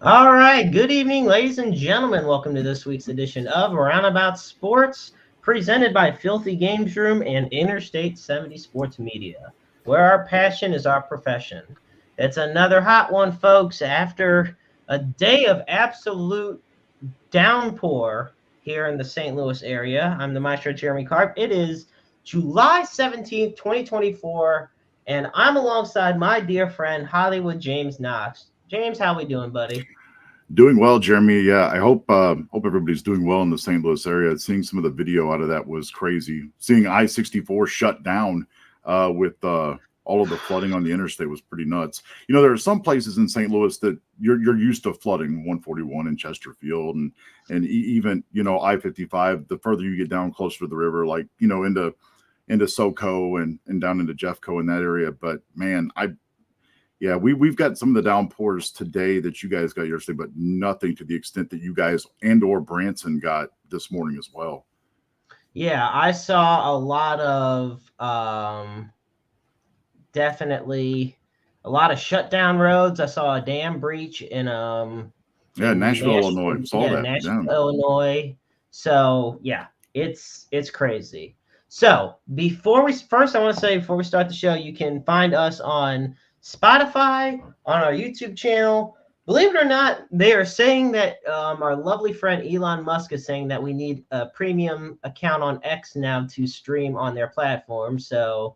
All right. Good evening, ladies and gentlemen. Welcome to this week's edition of Roundabout Sports, presented by Filthy Games Room and Interstate 70 Sports Media, where our passion is our profession. It's another hot one, folks. After a day of absolute downpour here in the St. Louis area, I'm the maestro Jeremy Karp. It is July 17th, 2024, and I'm alongside my dear friend Hollywood James Knox. James, how we doing, buddy? Doing well, Jeremy. Yeah, I hope everybody's doing well in the St. Louis area. Seeing some of the video out of that was crazy. Seeing I-64 shut down with all of the flooding on the interstate was pretty nuts. You know, there are some places in St. Louis that you're used to flooding, 141 in Chesterfield, and even I-55. The further you get down closer to the river, like into SoCo and down into Jeffco in that area. But man, yeah, we've got some of the downpours today that you guys got yesterday, but nothing to the extent that you guys and/or Branson got this morning as well. Yeah, I saw a lot of definitely a lot of shutdown roads. I saw a dam breach in Nashville, Illinois. Saw that. Nashville, Illinois. So yeah, it's crazy. So before we start the show, you can find us on Spotify, on our YouTube channel. Believe it or not, they are saying that our lovely friend Elon Musk is saying that we need a premium account on X now to stream on their platform. So,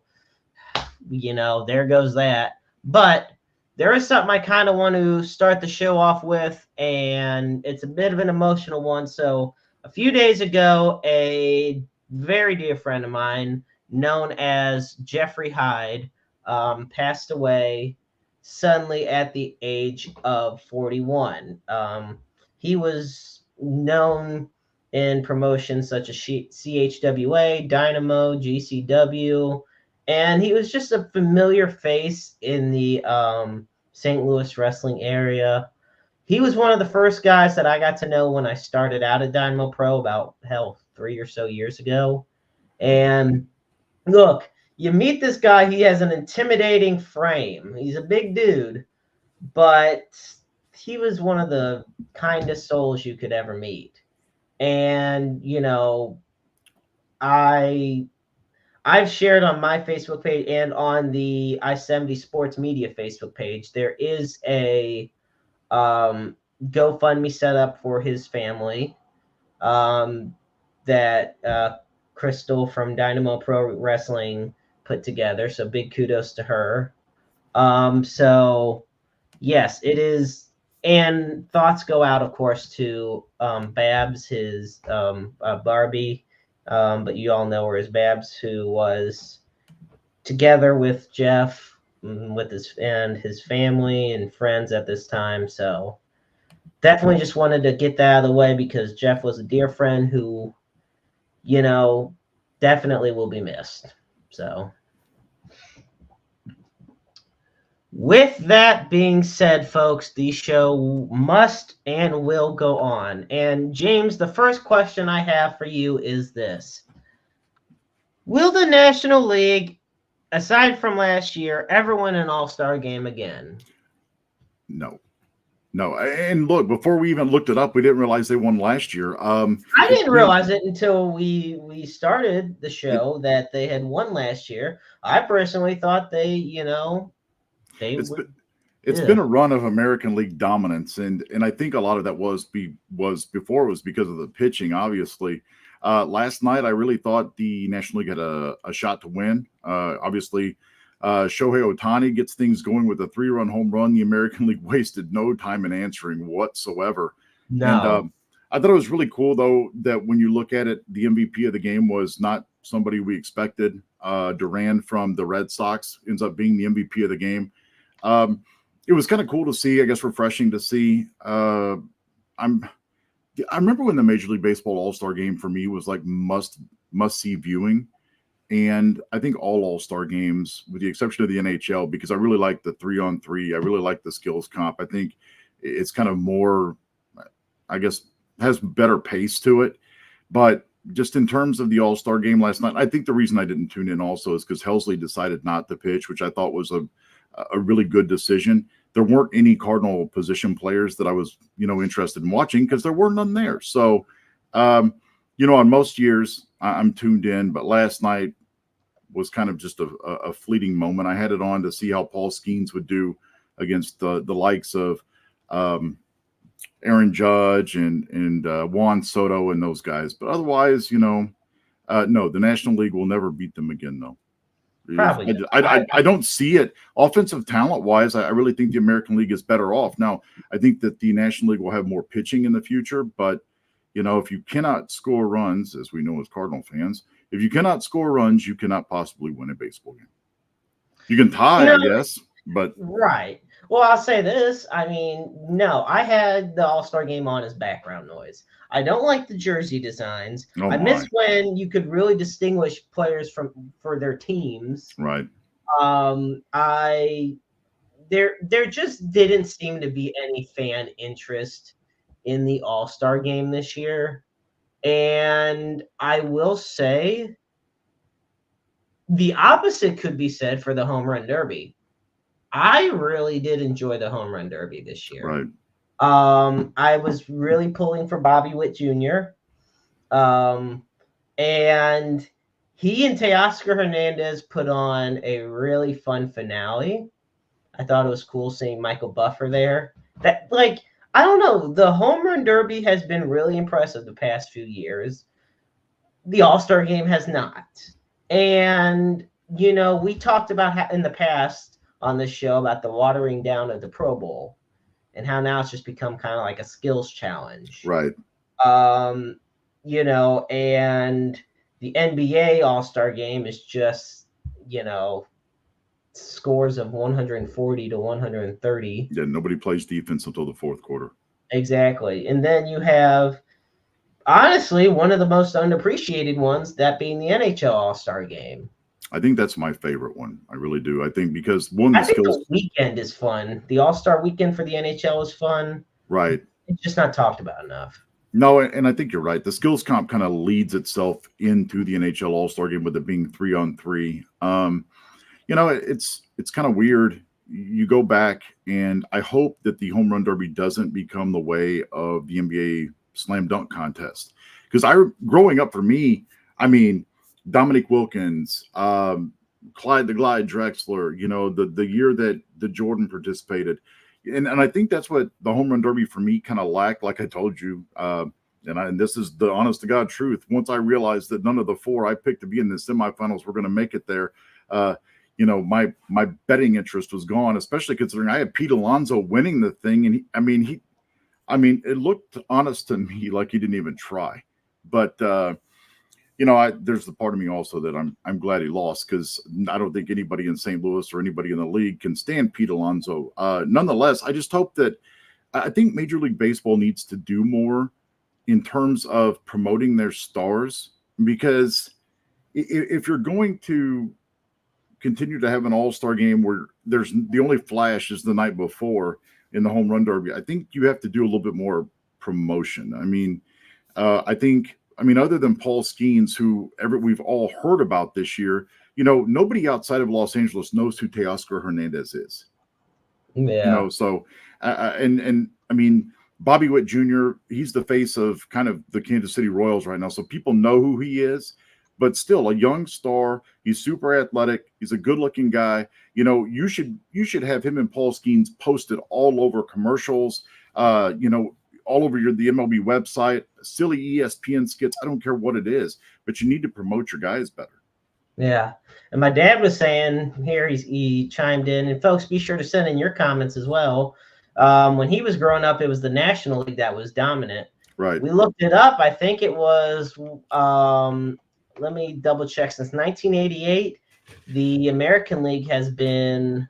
there goes that. But there is something I kind of want to start the show off with, and it's a bit of an emotional one. So a few days ago, a very dear friend of mine, known as Jeffrey Hyde, passed away suddenly at the age of 41. He was known in promotions such as CHWA, Dynamo, GCW, and he was just a familiar face in the St. Louis wrestling area. He was one of the first guys that I got to know when I started out at Dynamo Pro about 3 or so years ago. And look, you meet this guy, he has an intimidating frame. He's a big dude, but he was one of the kindest souls you could ever meet. And, I've shared on my Facebook page and on the I-70 Sports Media Facebook page, there is a GoFundMe set up for his family that Crystal from Dynamo Pro Wrestling put together. So big kudos to her. So yes, it is. And thoughts go out, of course, to Babs, his Barbie. But you all know her as Babs, who was together with Jeff, with his family and friends at this time. So definitely just wanted to get that out of the way because Jeff was a dear friend who, definitely will be missed. So with that being said, folks, the show must and will go on. And James, the first question I have for you is this. Will the National League, aside from last year, ever win an All-Star Game again? No. And look, before we even looked it up, we didn't realize they won last year. I didn't realize it until we started the show that they had won last year. I personally thought it's been a run of American League dominance, and I think a lot of that was because of the pitching. Obviously, last night I really thought the National League had a shot to win. Obviously, Shohei Ohtani gets things going with a 3-run home run. The American League wasted no time in answering whatsoever. No. And I thought it was really cool, though, that when you look at it, the MVP of the game was not somebody we expected. Duran from the Red Sox ends up being the MVP of the game. It was kind of cool to see, I guess, refreshing to see. I remember when the Major League Baseball All-Star Game for me was like must-see viewing. And I think all All-Star games, with the exception of the NHL, because I really like the 3-on-3, I really like the skills comp. I think it's kind of more, I guess, has better pace to it. But just in terms of the All-Star game last night, I think the reason I didn't tune in also is because Helsley decided not to pitch, which I thought was a really good decision. there weren't any Cardinal position players that I was, interested in watching because there were none there. So, on most years I'm tuned in, but last night was kind of just a fleeting moment. I had it on to see how Paul Skeens would do against the likes of Aaron Judge and Juan Soto and those guys. But otherwise, no, the National League will never beat them again, though. Probably. I don't see it. Offensive talent-wise, I really think the American League is better off. Now, I think that the National League will have more pitching in the future, but, if you cannot score runs, as we know as Cardinal fans, if you cannot score runs, you cannot possibly win a baseball game. You can tie, I guess, but right. Well, I'll say this. I mean, no, I had the All-Star Game on as background noise. I don't like the jersey designs. I miss when you could really distinguish players for their teams. Right. There just didn't seem to be any fan interest in the All-Star Game this year. And I will say the opposite could be said for the Home Run Derby. I really did enjoy the Home Run Derby this year. Right. I was really pulling for Bobby Witt Jr. And he and Teoscar Hernandez put on a really fun finale. I thought it was cool seeing Michael Buffer there. I don't know. The Home Run Derby has been really impressive the past few years. The All-Star Game has not. And, we talked about in the past on this show about the watering down of the Pro Bowl and how now it's just become kind of like a skills challenge. Right. And the NBA All-Star Game is just, scores of 140 to 130. Yeah, nobody plays defense until the fourth quarter. Exactly. And then you have, honestly, one of the most unappreciated ones, that being the NHL All-Star Game. I think that's my favorite one. I really do. I think because the weekend is fun. The All-Star weekend for the NHL is fun. Right. It's just not talked about enough. No, and I think you're right. The skills comp kind of leads itself into the NHL All-Star Game with it being 3-on-3. It's kind of weird. You go back, and I hope that the Home Run Derby doesn't become the way of the NBA Slam Dunk Contest. Because growing up for me, I mean, Dominique Wilkins, Clyde the Glide Drexler, the year that Jordan participated. And I think that's what the Home Run Derby for me kind of lacked, like I told you. And this is the honest to God truth. Once I realized that none of the four I picked to be in the semifinals were going to make it there, my betting interest was gone, especially considering I had Pete Alonso winning the thing. And it looked honest to me like he didn't even try. But, there's the part of me also that I'm glad he lost, because I don't think anybody in St. Louis or anybody in the league can stand Pete Alonso. Nonetheless, I just hope that I think Major League Baseball needs to do more in terms of promoting their stars, because if you're going to continue to have an all-star game where there's the only flash is the night before in the Home Run Derby, I think you have to do a little bit more promotion. Other than Paul Skeens, who we've all heard about this year, nobody outside of Los Angeles knows who Teoscar Hernandez is. Yeah. Bobby Witt Jr., he's the face of kind of the Kansas City Royals right now, so people know who he is. But still, a young star. He's super athletic. He's a good-looking guy. You should have him and Paul Skeens posted all over commercials. All over the MLB website, silly ESPN skits. I don't care what it is, but you need to promote your guys better. Yeah. And my dad was saying here, he chimed in, and folks, be sure to send in your comments as well. When he was growing up, it was the National League that was dominant. Right. We looked it up. I think it was, let me double check. Since 1988, the American League has been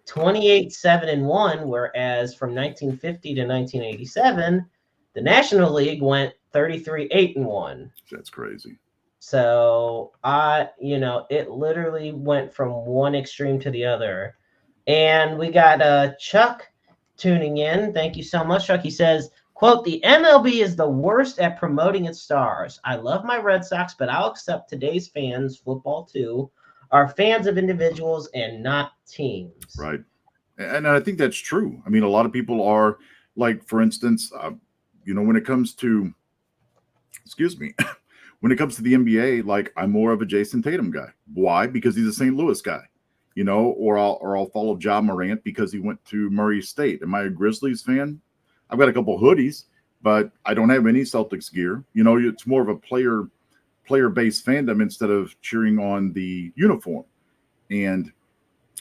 28-7-1, whereas from 1950 to 1987, the National League went 33-8-1. That's crazy. So it literally went from one extreme to the other. And we got Chuck tuning in. Thank you so much, Chuck. He says, quote, "The MLB is the worst at promoting its stars. I love my Red Sox, but I'll accept today's fans, football too, are fans of individuals and not teams." Right. And I think that's true. I mean, a lot of people are like, for instance, when it comes to, excuse me, when it comes to the NBA, like I'm more of a Jason Tatum guy. Why? Because he's a St. Louis guy, or I'll follow Ja Morant because he went to Murray State. Am I a Grizzlies fan? I've got a couple hoodies, but I don't have any Celtics gear. It's more of a player-based fandom instead of cheering on the uniform. And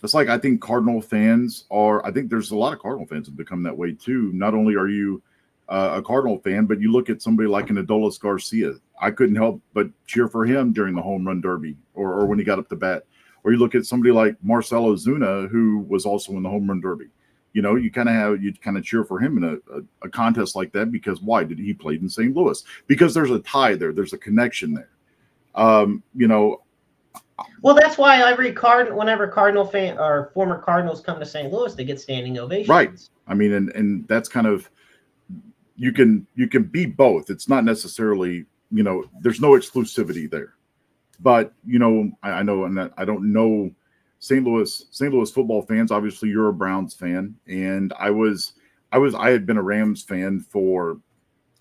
it's like, I think I think there's a lot of Cardinal fans have become that way too. Not only are you a Cardinal fan, but you look at somebody like an Adolis Garcia. I couldn't help but cheer for him during the home run derby or when he got up to bat. Or you look at somebody like Marcell Ozuna, who was also in the home run derby. You kind of cheer for him in a contest like that because why? Did he played in St. Louis? Because there's a tie there. There's a connection there. Well, that's why whenever Cardinal fan or former Cardinals come to St. Louis, they get standing ovations. Right. I mean, and that's kind of, you can be both. It's not necessarily, there's no exclusivity there. But, I know, and I don't know St. Louis football fans. Obviously, you're a Browns fan, and I had been a Rams fan for,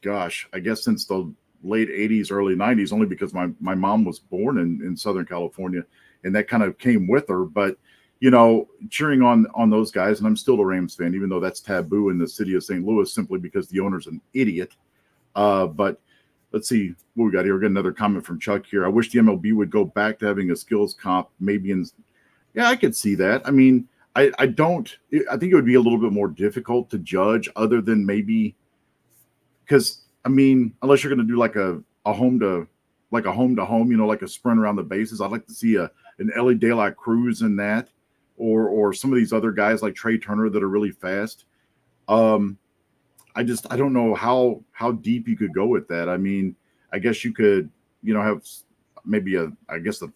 gosh, I guess since the late 80s, early 90s, only because my mom was born in Southern California, and that kind of came with her. But, cheering on those guys, and I'm still a Rams fan, even though that's taboo in the city of St. Louis simply because the owner's an idiot. But let's see what we got here. We got another comment from Chuck here. I wish the MLB would go back to having a skills comp, maybe yeah, I could see that. I mean, I think it would be a little bit more difficult to judge other than maybe because, I mean, unless you're going to do like a home to home, like a sprint around the bases. I'd like to see an Ellie De La Cruz in that, or some of these other guys like Trey Turner that are really fast. I don't know how deep you could go with that. I mean, I guess you could, have maybe a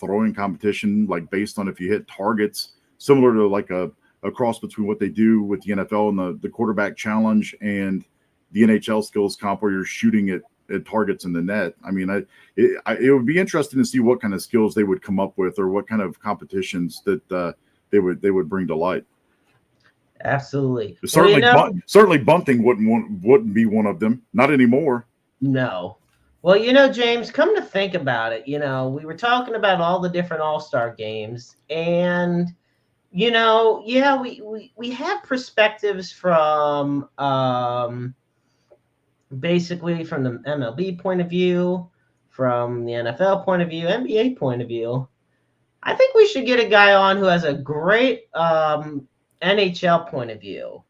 throwing competition, like based on if you hit targets, similar to like a cross between what they do with the NFL and the quarterback challenge and the NHL skills comp where you're shooting at targets in the net. I mean, it would be interesting to see what kind of skills they would come up with or what kind of competitions that they would bring to light. Absolutely. Certainly bunting wouldn't be one of them. Not anymore. No. Well, James, come to think about it, we were talking about all the different All-Star games, and we have perspectives from basically from the MLB point of view, from the NFL point of view, NBA point of view. I think we should get a guy on who has a great NHL point of view.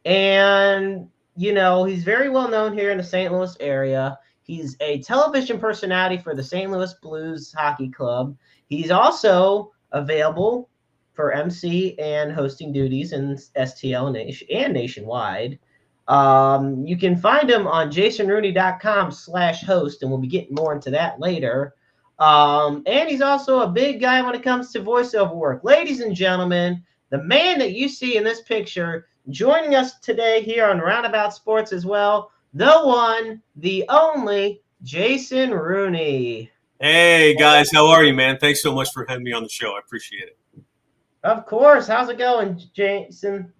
And, he's very well known here in the St. Louis area. He's a television personality for the St. Louis Blues Hockey Club. He's also available for MC and hosting duties in STL and nationwide. You can find him on jasonrooney.com/host, and we'll be getting more into that later. And he's also a big guy when it comes to voiceover work. Ladies and gentlemen, the man that you see in this picture joining us today here on Roundabout Sports as well, the one, the only, Jason Rooney. Hey, guys. How are you, man? Thanks so much for having me on the show. I appreciate it. Of course. How's it going, Jason?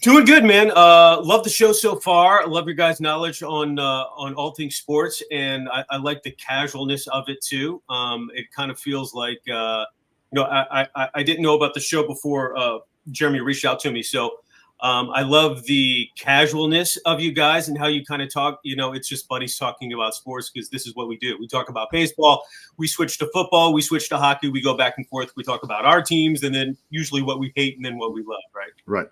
Doing good, man. Love the show so far. I love your guys' knowledge on all things sports, and I like the casualness of it, too. It kind of feels like, I didn't know about the show before Jeremy reached out to me, so I love the casualness of you guys and how you kind of talk. It's just buddies talking about sports because this is what we do. We talk about baseball. We switch to football. We switch to hockey. We go back and forth. We talk about our teams and then usually what we hate and then what we love, right? Right.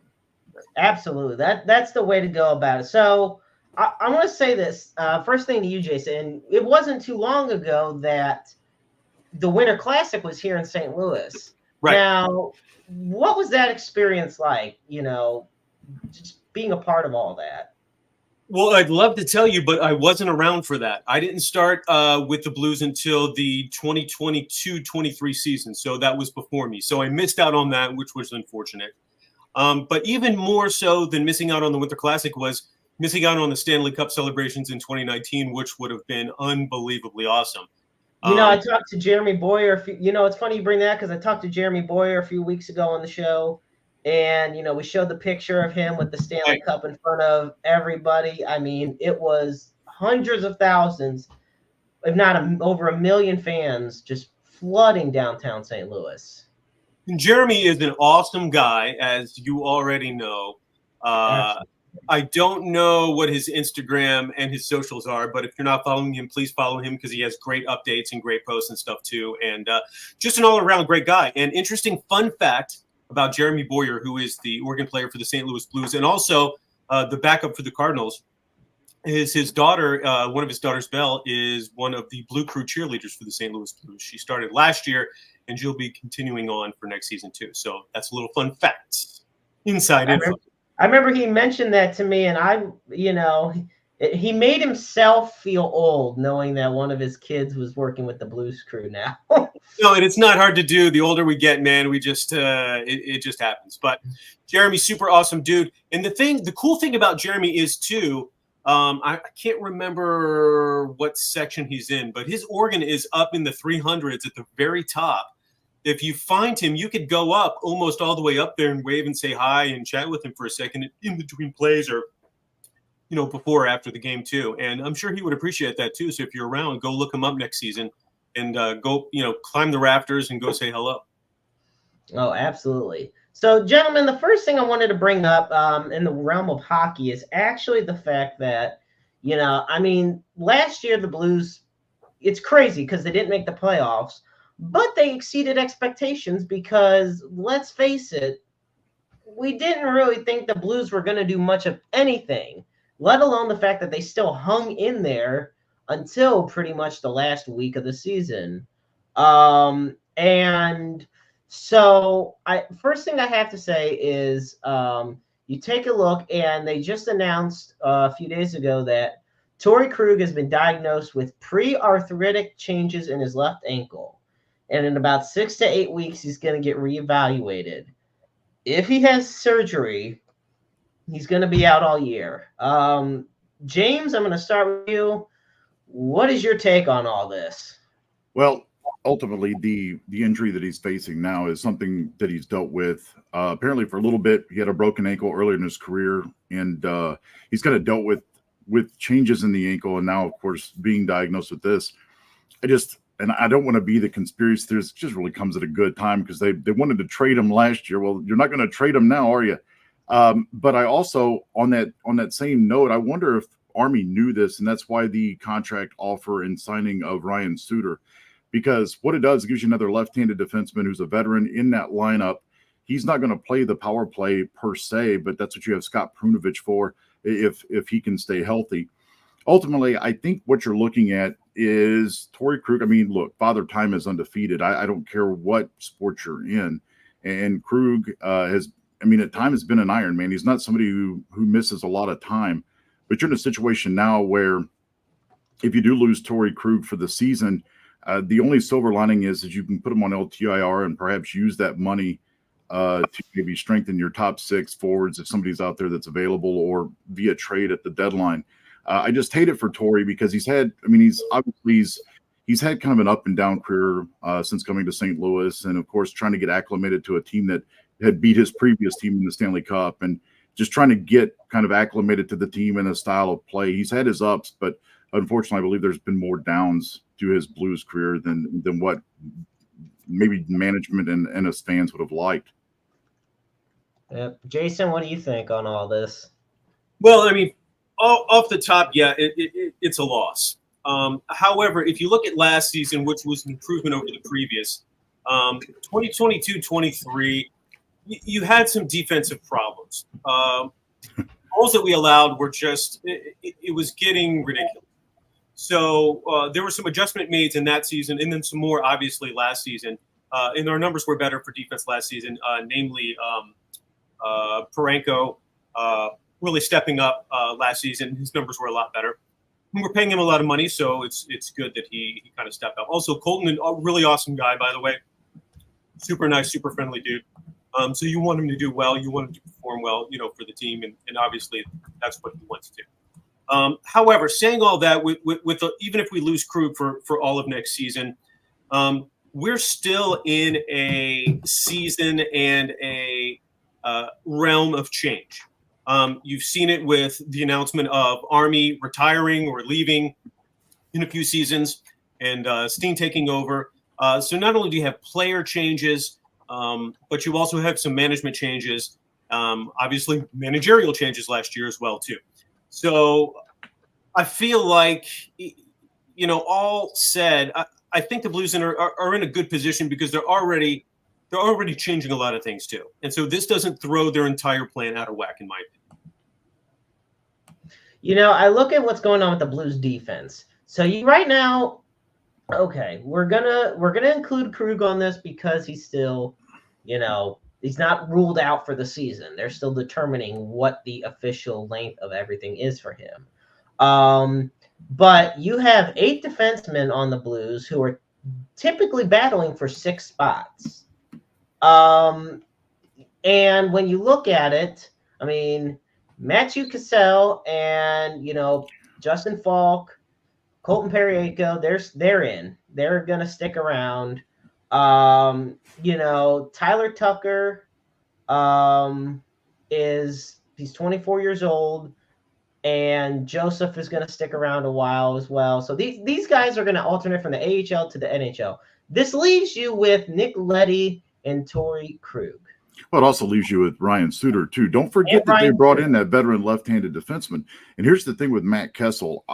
Absolutely. That's the way to go about it. So I want to say this. First thing to you, Jason. It wasn't too long ago that the Winter Classic was here in St. Louis. Right. Now, what was that experience like, just being a part of all that? Well, I'd love to tell you, but I wasn't around for that. I didn't start with the Blues until the 2022-23 season, so that was before me. So I missed out on that, which was unfortunate. But even more so than missing out on the Winter Classic was missing out on the Stanley Cup celebrations in 2019, which would have been unbelievably awesome. I talked to Jeremy Boyer. It's funny you bring that because I talked to Jeremy Boyer a few weeks ago on the show, And, we showed the picture of him with the Stanley Cup in front of everybody. I mean, it was hundreds of thousands, if not over 1 million fans just flooding downtown St. Louis. Jeremy is an awesome guy, as you already know. I don't know what his Instagram and his socials are, but if you're not following him, please follow him because he has great updates and great posts and stuff too. And just an all-around great guy. And interesting fun fact about Jeremy Boyer, who is the organ player for the St. Louis Blues and also the backup for the Cardinals, is his daughter, one of his daughters, Belle, is one of the Blue Crew cheerleaders for the St. Louis Blues. She started last year, and she'll be continuing on for next season too. So that's a little fun fact. Inside info. I remember he mentioned that to me, and he made himself feel old knowing that one of his kids was working with the Blues Crew now. No, and it's not hard to do. The older we get, man, we just it just happens. But Jeremy's super awesome dude. And the cool thing about Jeremy is too, I can't remember what section he's in, but his organ is up in the 300s at the very top. If you find him, you could go up almost all the way up there and wave and say hi and chat with him for a second in between plays or, before or after the game too. And I'm sure he would appreciate that too. So if you're around, go look him up next season and go, climb the rafters and go say hello. Oh, absolutely. So, gentlemen, the first thing I wanted to bring up in the realm of hockey is actually the fact that, last year the Blues, it's crazy because they didn't make the playoffs. But they exceeded expectations because, let's face it, we didn't really think the Blues were going to do much of anything, let alone the fact that they still hung in there until pretty much the last week of the season. And so first thing I have to say is you take a look, and they just announced a few days ago that Torrey Krug has been diagnosed with pre-arthritic changes in his left ankle. And in about 6 to 8 weeks, he's going to get reevaluated. If he has surgery, he's going to be out all year. James, I'm going to start with you. What is your take on all this? Well, ultimately, the injury that he's facing now is something that he's dealt with. Apparently, for a little bit, he had a broken ankle earlier in his career, and he's kind of dealt with changes in the ankle, and now, of course, being diagnosed with this. And I don't want to be the conspiracy theorist. It just really comes at a good time because they wanted to trade him last year. Well, you're not going to trade him now, are you? But I also, on that same note, I wonder if Army knew this, and that's why the contract offer and signing of Ryan Suter, because what it does, it gives you another left-handed defenseman who's a veteran in that lineup. He's not going to play the power play per se, but that's what you have Scott Prunovich for if he can stay healthy. Ultimately, I think what you're looking at is Torrey Krug. I mean, look, Father Time is undefeated. I don't care what sport you're in. And Krug at times been an Iron Man. He's not somebody who misses a lot of time. But you're in a situation now where if you do lose Torrey Krug for the season, the only silver lining is that you can put him on LTIR and perhaps use that money to maybe strengthen your top 6 forwards if somebody's out there that's available or via trade at the deadline. I just hate it for Torrey because he's had kind of an up and down career since coming to St. Louis, and of course trying to get acclimated to a team that had beat his previous team in the Stanley Cup, and just trying to get kind of acclimated to the team and the style of play. He's had his ups, but unfortunately, I believe there's been more downs to his Blues career than what maybe management and his fans would have liked. Jason, what do you think on all this? Well, I mean, off the top, yeah, it's a loss. However, if you look at last season, which was an improvement over the previous, 2022-23, you had some defensive problems. Goals that we allowed were just it was getting ridiculous. So there were some adjustment made in that season, and then some more, obviously, last season. And our numbers were better for defense last season, namely Parenko really stepping up last season. His numbers were a lot better. And we're paying him a lot of money, so it's good that he kind of stepped up. Also, Colton, a really awesome guy, by the way. Super nice, super friendly dude. So you want him to do well. You want him to perform well, for the team, and obviously that's what he wants to do. However, saying all that, even if we lose Krug for all of next season, we're still in a season and a realm of change. You've seen it with the announcement of Army retiring or leaving in a few seasons and Steen taking over. So not only do you have player changes, but you also have some management changes, obviously managerial changes last year as well, too. So I feel like, all said, I think the Blues are in a good position because they're already changing a lot of things, too. And so this doesn't throw their entire plan out of whack, in my opinion. I look at what's going on with the Blues defense. So right now, okay, we're gonna include Krug on this because he's still, he's not ruled out for the season. They're still determining what the official length of everything is for him. But you have 8 defensemen on the Blues who are typically battling for 6 spots. And when you look at it, I mean, Matthew Cassell and, Justin Falk, Colton Parayko, they're in. They're going to stick around. Tyler Tucker he's 24 years old, and Joseph is going to stick around a while as well. So these guys are going to alternate from the AHL to the NHL. This leaves you with Nick Leddy and Torrey Krug. Well, it also leaves you with Ryan Suter, too. Don't forget that they brought in that veteran left-handed defenseman. And here's the thing with Matt Kessel.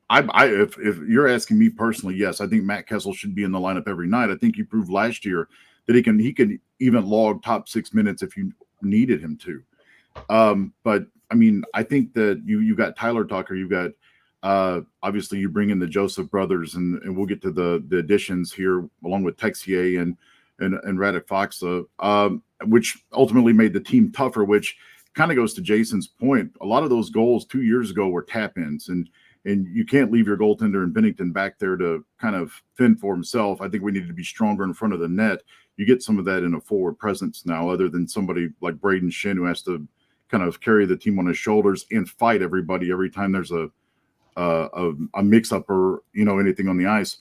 If you're asking me personally, yes, I think Matt Kessel should be in the lineup every night. I think he proved last year that he can even log top 6 minutes if you needed him to. But I mean, I think that you got Tyler Tucker, you got obviously you bring in the Joseph brothers, and we'll get to the additions here along with Texier and Radek Faksa, which ultimately made the team tougher, which kind of goes to Jason's point. A lot of those goals 2 years ago were tap-ins, and you can't leave your goaltender in Bennington back there to kind of fend for himself. I think we need to be stronger in front of the net. You get some of that in a forward presence now, other than somebody like Braden Shin, who has to kind of carry the team on his shoulders and fight everybody every time there's a mix-up or, anything on the ice.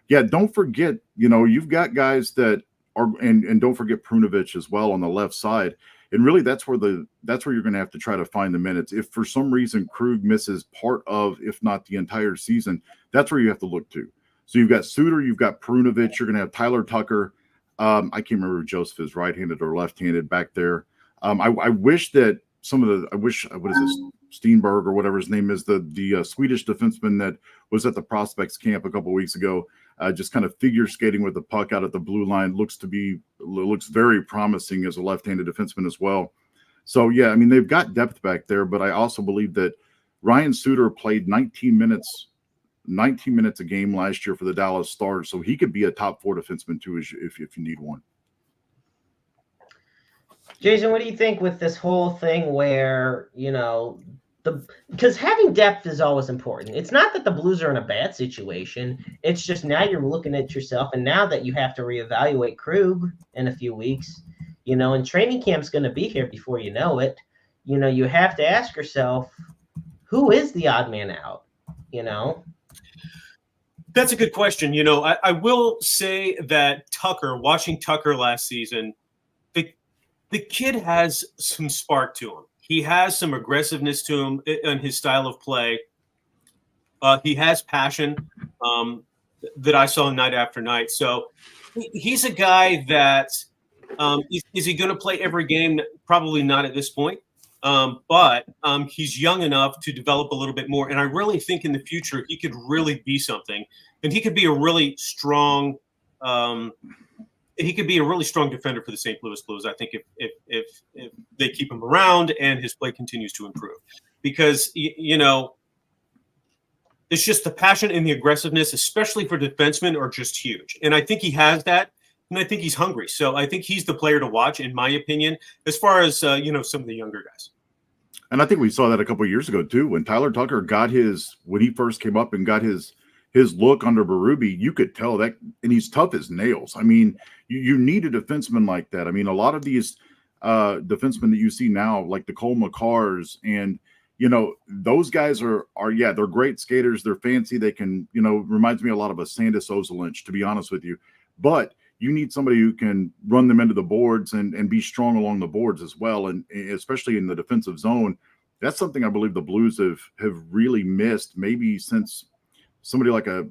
Yeah, don't forget, you've got guys that are, and don't forget Prunovich as well on the left side. And really that's where you're going to have to try to find the minutes. If for some reason Krug misses part of, if not the entire season, that's where you have to look to. So you've got Suter, you've got Prunovich, you're going to have Tyler Tucker. I can't remember if Joseph is right-handed or left-handed back there. I wish that what is this, Steenberg or whatever his name is, the Swedish defenseman that was at the prospects camp a couple of weeks ago, just kind of figure skating with the puck out at the blue line, looks very promising as a left-handed defenseman as well. So yeah, I mean, they've got depth back there, but I also believe that Ryan Suter played 19 minutes a game last year for the Dallas Stars, so he could be a top 4 defenseman too, if you need one. Jason, what do you think with this whole thing where, because having depth is always important. It's not that the Blues are in a bad situation. It's just now you're looking at yourself, and now that you have to reevaluate Krug in a few weeks, and training camp's going to be here before you know it, you have to ask yourself, who is the odd man out, That's a good question. I will say that watching Tucker last season, the kid has some spark to him. He has some aggressiveness to him in his style of play. He has passion that I saw night after night. So he's a guy that is he going to play every game? Probably not at this point. But he's young enough to develop a little bit more. And I really think in the future he could really be something. And he could be a really strong defender for the St. Louis Blues, I think, if they keep him around and his play continues to improve. Because, it's just the passion and the aggressiveness, especially for defensemen, are just huge. And I think he has that, and I think he's hungry. So I think he's the player to watch, in my opinion, as far as, some of the younger guys. And I think we saw that a couple of years ago, too, when Tyler Tucker when he first came up and got his look under Berube, you could tell that, and he's tough as nails. I mean, you need a defenseman like that. I mean, a lot of these defensemen that you see now, like the Cole McCarrs, and those guys are they're great skaters. They're fancy. They can, reminds me a lot of a Sandis Ozolinsh, to be honest with you. But you need somebody who can run them into the boards and be strong along the boards as well. And especially in the defensive zone, that's something I believe the Blues have really missed, maybe since somebody like I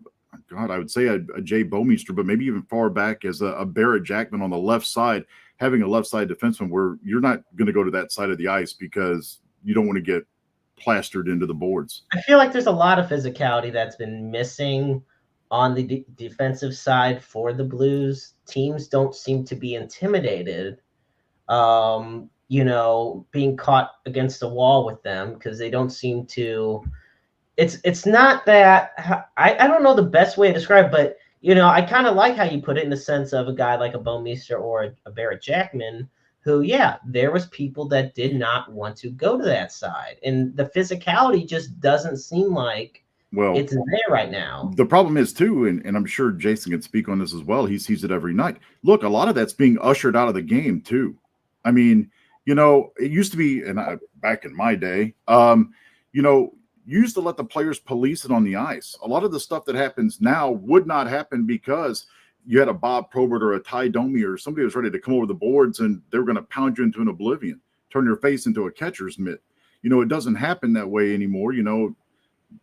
would say a Jay Bouwmeester, but maybe even far back as a Barrett Jackman on the left side, having a left side defenseman where you're not going to go to that side of the ice because you don't want to get plastered into the boards. I feel like there's a lot of physicality that's been missing on the defensive side for the Blues. Teams don't seem to be intimidated, being caught against the wall with them because they don't seem to. It's not that I don't know the best way to describe it, but I kind of like how you put it in the sense of a guy like a Bouwmeester or a Barrett Jackman who, there was people that did not want to go to that side. And the physicality just doesn't seem like it's there right now. The problem is, too, and I'm sure Jason can speak on this as well. He sees it every night. Look, a lot of that's being ushered out of the game, too. I mean, it used to be, and back in my day, you used to let the players police it on the ice. A lot of the stuff that happens now would not happen because you had a Bob Probert or a Ty Domi or somebody was ready to come over the boards and they were going to pound you into an oblivion, turn your face into a catcher's mitt. It doesn't happen that way anymore. You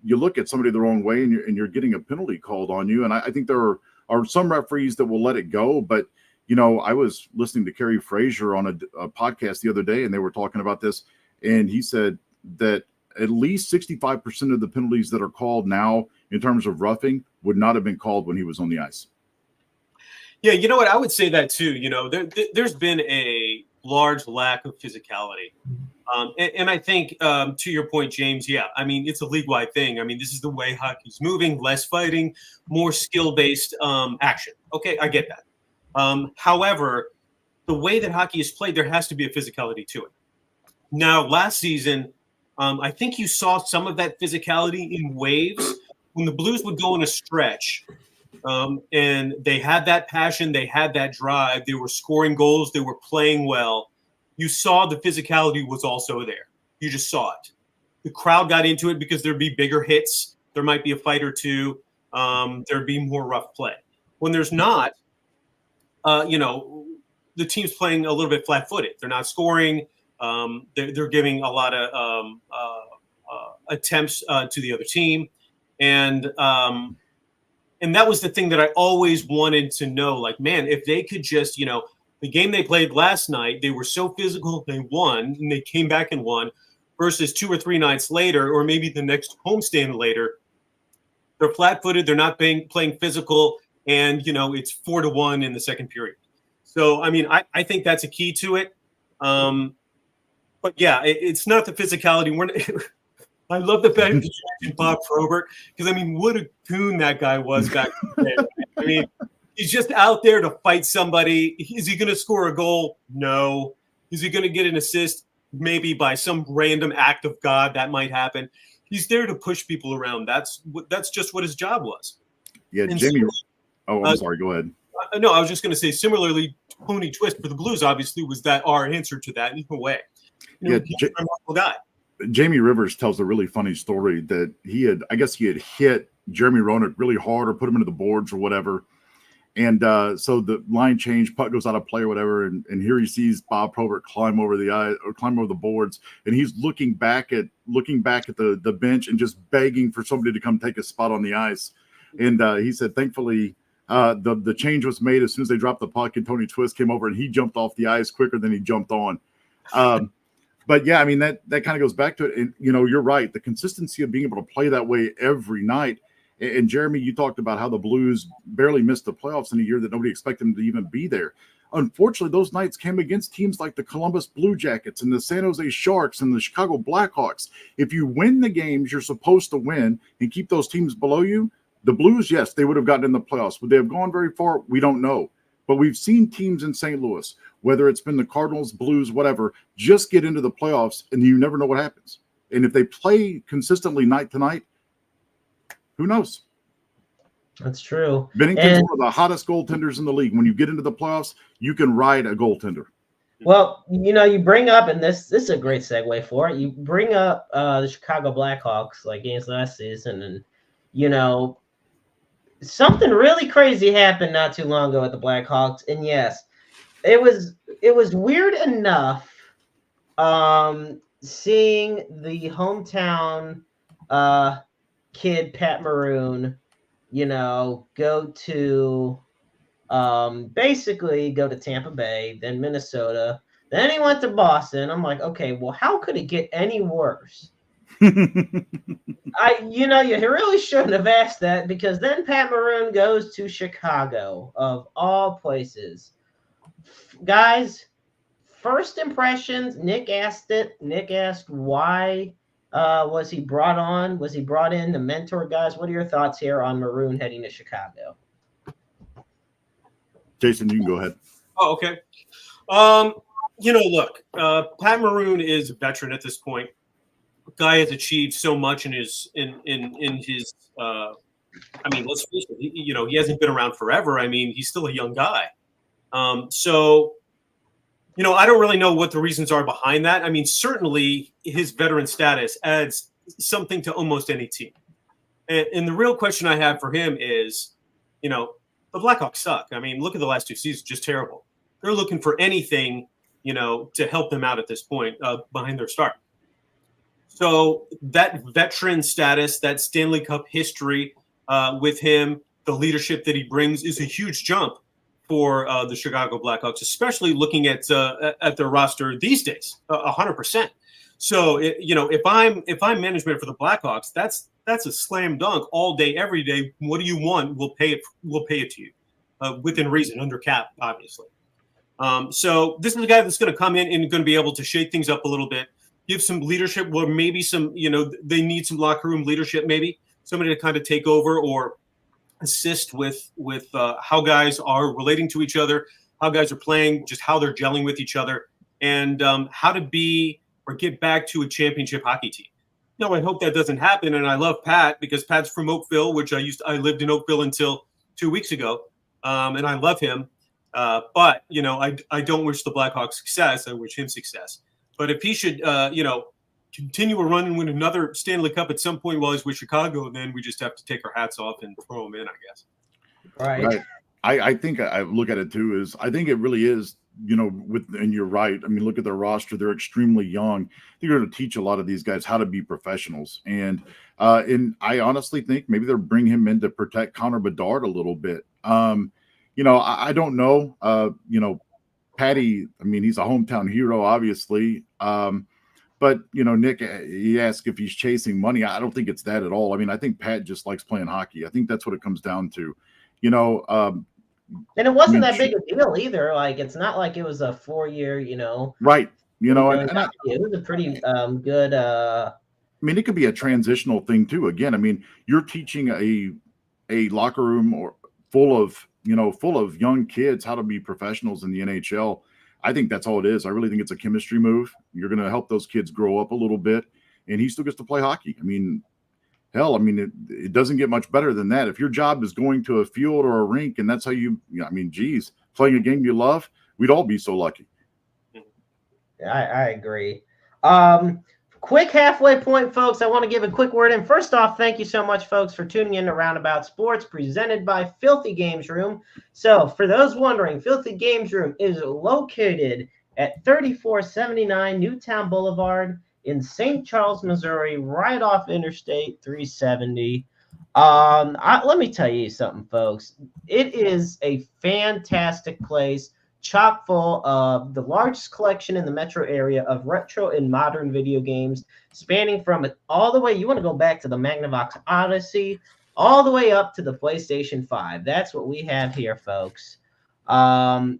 look at somebody the wrong way and you're getting a penalty called on you. And I think there are some referees that will let it go. But, I was listening to Kerry Frazier on a podcast the other day and they were talking about this. And he said that at least 65% of the penalties that are called now in terms of roughing would not have been called when he was on the ice. Yeah, you know what? I would say that too. There's been a large lack of physicality. And I think to your point, James, it's a league-wide thing. I mean, this is the way hockey's moving, less fighting, more skill-based action. Okay, I get that. However, the way that hockey is played, there has to be a physicality to it. Now, last season, I think you saw some of that physicality in waves when the Blues would go in a stretch and they had that passion, they had that drive, they were scoring goals, they were playing well. You saw the physicality was also there. You just saw it. The crowd got into it because there'd be bigger hits. There might be a fight or two. There'd be more rough play. When there's not, the team's playing a little bit flat-footed. They're not scoring. They're giving a lot of attempts to the other team. And that was the thing that I always wanted to know. Like, man, if they could just, the game they played last night, they were so physical, they won, and they came back and won, versus 2 or 3 nights later, or maybe the next homestand later, they're flat-footed, they're not playing physical, and, it's 4-1 in the second period. So, I mean, I think that's a key to it. But yeah, it's not the physicality. I love the fact that you mentioned Bob Probert because what a goon that guy was back in the day. He's just out there to fight somebody. Is he going to score a goal? No. Is he going to get an assist? Maybe by some random act of God that might happen. He's there to push people around. That's just what his job was. Yeah, and Jamie. I'm sorry. Go ahead. No, I was just going to say. Similarly, Tony Twist for the Blues obviously was our answer to that in a way. He's a remarkable guy. Jamie Rivers tells a really funny story that he had hit Jeremy Roenick really hard or put him into the boards or whatever. And so the line change, puck goes out of play or whatever. And here he sees Bob Probert climb over the boards. And he's looking back at the bench and just begging for somebody to come take a spot on the ice. And he said, thankfully, the change was made as soon as they dropped the puck and Tony Twist came over and he jumped off the ice quicker than he jumped on. But yeah, that kind of goes back to it. And, you're right. The consistency of being able to play that way every night. And Jeremy, you talked about how the Blues barely missed the playoffs in a year that nobody expected them to even be there. Unfortunately, those nights came against teams like the Columbus Blue Jackets and the San Jose Sharks and the Chicago Blackhawks. If you win the games you're supposed to win and keep those teams below you, the Blues, yes, they would have gotten in the playoffs. Would they have gone very far? We don't know. But we've seen teams in St. Louis, whether it's been the Cardinals, Blues, whatever, just get into the playoffs, and you never know what happens. And if they play consistently night to night, who knows? That's true. Bennington's one of the hottest goaltenders in the league. When you get into the playoffs, you can ride a goaltender. Well, you bring up, and this is a great segue for it. You bring up the Chicago Blackhawks, like games last season, and something really crazy happened not too long ago at the Blackhawks, and yes, it was weird enough seeing the hometown kid Pat Maroon, go to basically go to Tampa Bay, then Minnesota, then he went to Boston. I'm like, okay, well, how could it get any worse? You really shouldn't have asked that, because then Pat Maroon goes to Chicago, of all places. Guys, first impressions, Nick asked why was he brought on? Was he brought in to mentor guys? What are your thoughts here on Maroon heading to Chicago? Jason, you can go ahead. Oh, okay. Look, Pat Maroon is a veteran at this point. Guy has achieved so much in his I mean, let's face it, he hasn't been around forever. I mean, he's still a young guy. So I don't really know what the reasons are behind that. I mean, certainly his veteran status adds something to almost any team. And the real question I have for him is, the Blackhawks suck. I mean, look at the last 2 seasons, just terrible. They're looking for anything, to help them out at this point behind their start. So that veteran status, that Stanley Cup history with him, the leadership that he brings is a huge jump for the Chicago Blackhawks, especially looking at their roster these days, 100%. So if I'm management for the Blackhawks, that's a slam dunk all day, every day. What do you want? We'll pay it to you within reason, under cap, obviously. So this is a guy that's going to come in and going to be able to shake things up a little bit, give some leadership, or maybe some, they need some locker room leadership, maybe somebody to kind of take over or assist with how guys are relating to each other, how guys are playing, just how they're gelling with each other, and how to be or get back to a championship hockey team. I hope that doesn't happen. And I love Pat because Pat's from Oakville, which I lived in Oakville until 2 weeks ago. And I love him. But, I don't wish the Blackhawks success. I wish him success. But if he should, continue a run and win another Stanley Cup at some point while he's with Chicago, then we just have to take our hats off and throw him in, I guess. Right. I think I look at it too is I think it really is, and you're right. I mean, look at their roster. They're extremely young. They're going to teach a lot of these guys how to be professionals. And I honestly think maybe they'll bring him in to protect Connor Bedard a little bit. I don't know. Patty, I mean, he's a hometown hero, obviously. But, Nick, he asked if he's chasing money. I don't think it's that at all. I mean, I think Pat just likes playing hockey. I think that's what it comes down to. And it wasn't that big a deal either. Like, it's not like it was a 4-year, Right. it was a pretty good. I mean, it could be a transitional thing too. Again, I mean, you're teaching a locker room or full of young kids how to be professionals in the NHL. I think that's all it is. I really think it's a chemistry move. You're going to help those kids grow up a little bit, and he still gets to play hockey. I mean, hell, it doesn't get much better than that. If your job is going to a field or a rink, and that's how geez, playing a game you love, we'd all be so lucky. I agree. Quick halfway point, folks. I want to give a quick word in. First off, thank you so much, folks, for tuning in to Roundabout Sports, presented by Filthy Games Room. So, for those wondering, Filthy Games Room is located at 3479 Newtown Boulevard in St. Charles, Missouri, right off Interstate 370. Let me tell you something, folks. It is a fantastic place, chock full of the largest collection in the metro area of retro and modern video games, spanning from it all the way. You want to go back to the Magnavox Odyssey, all the way up to the PlayStation 5. That's what we have here, folks. And,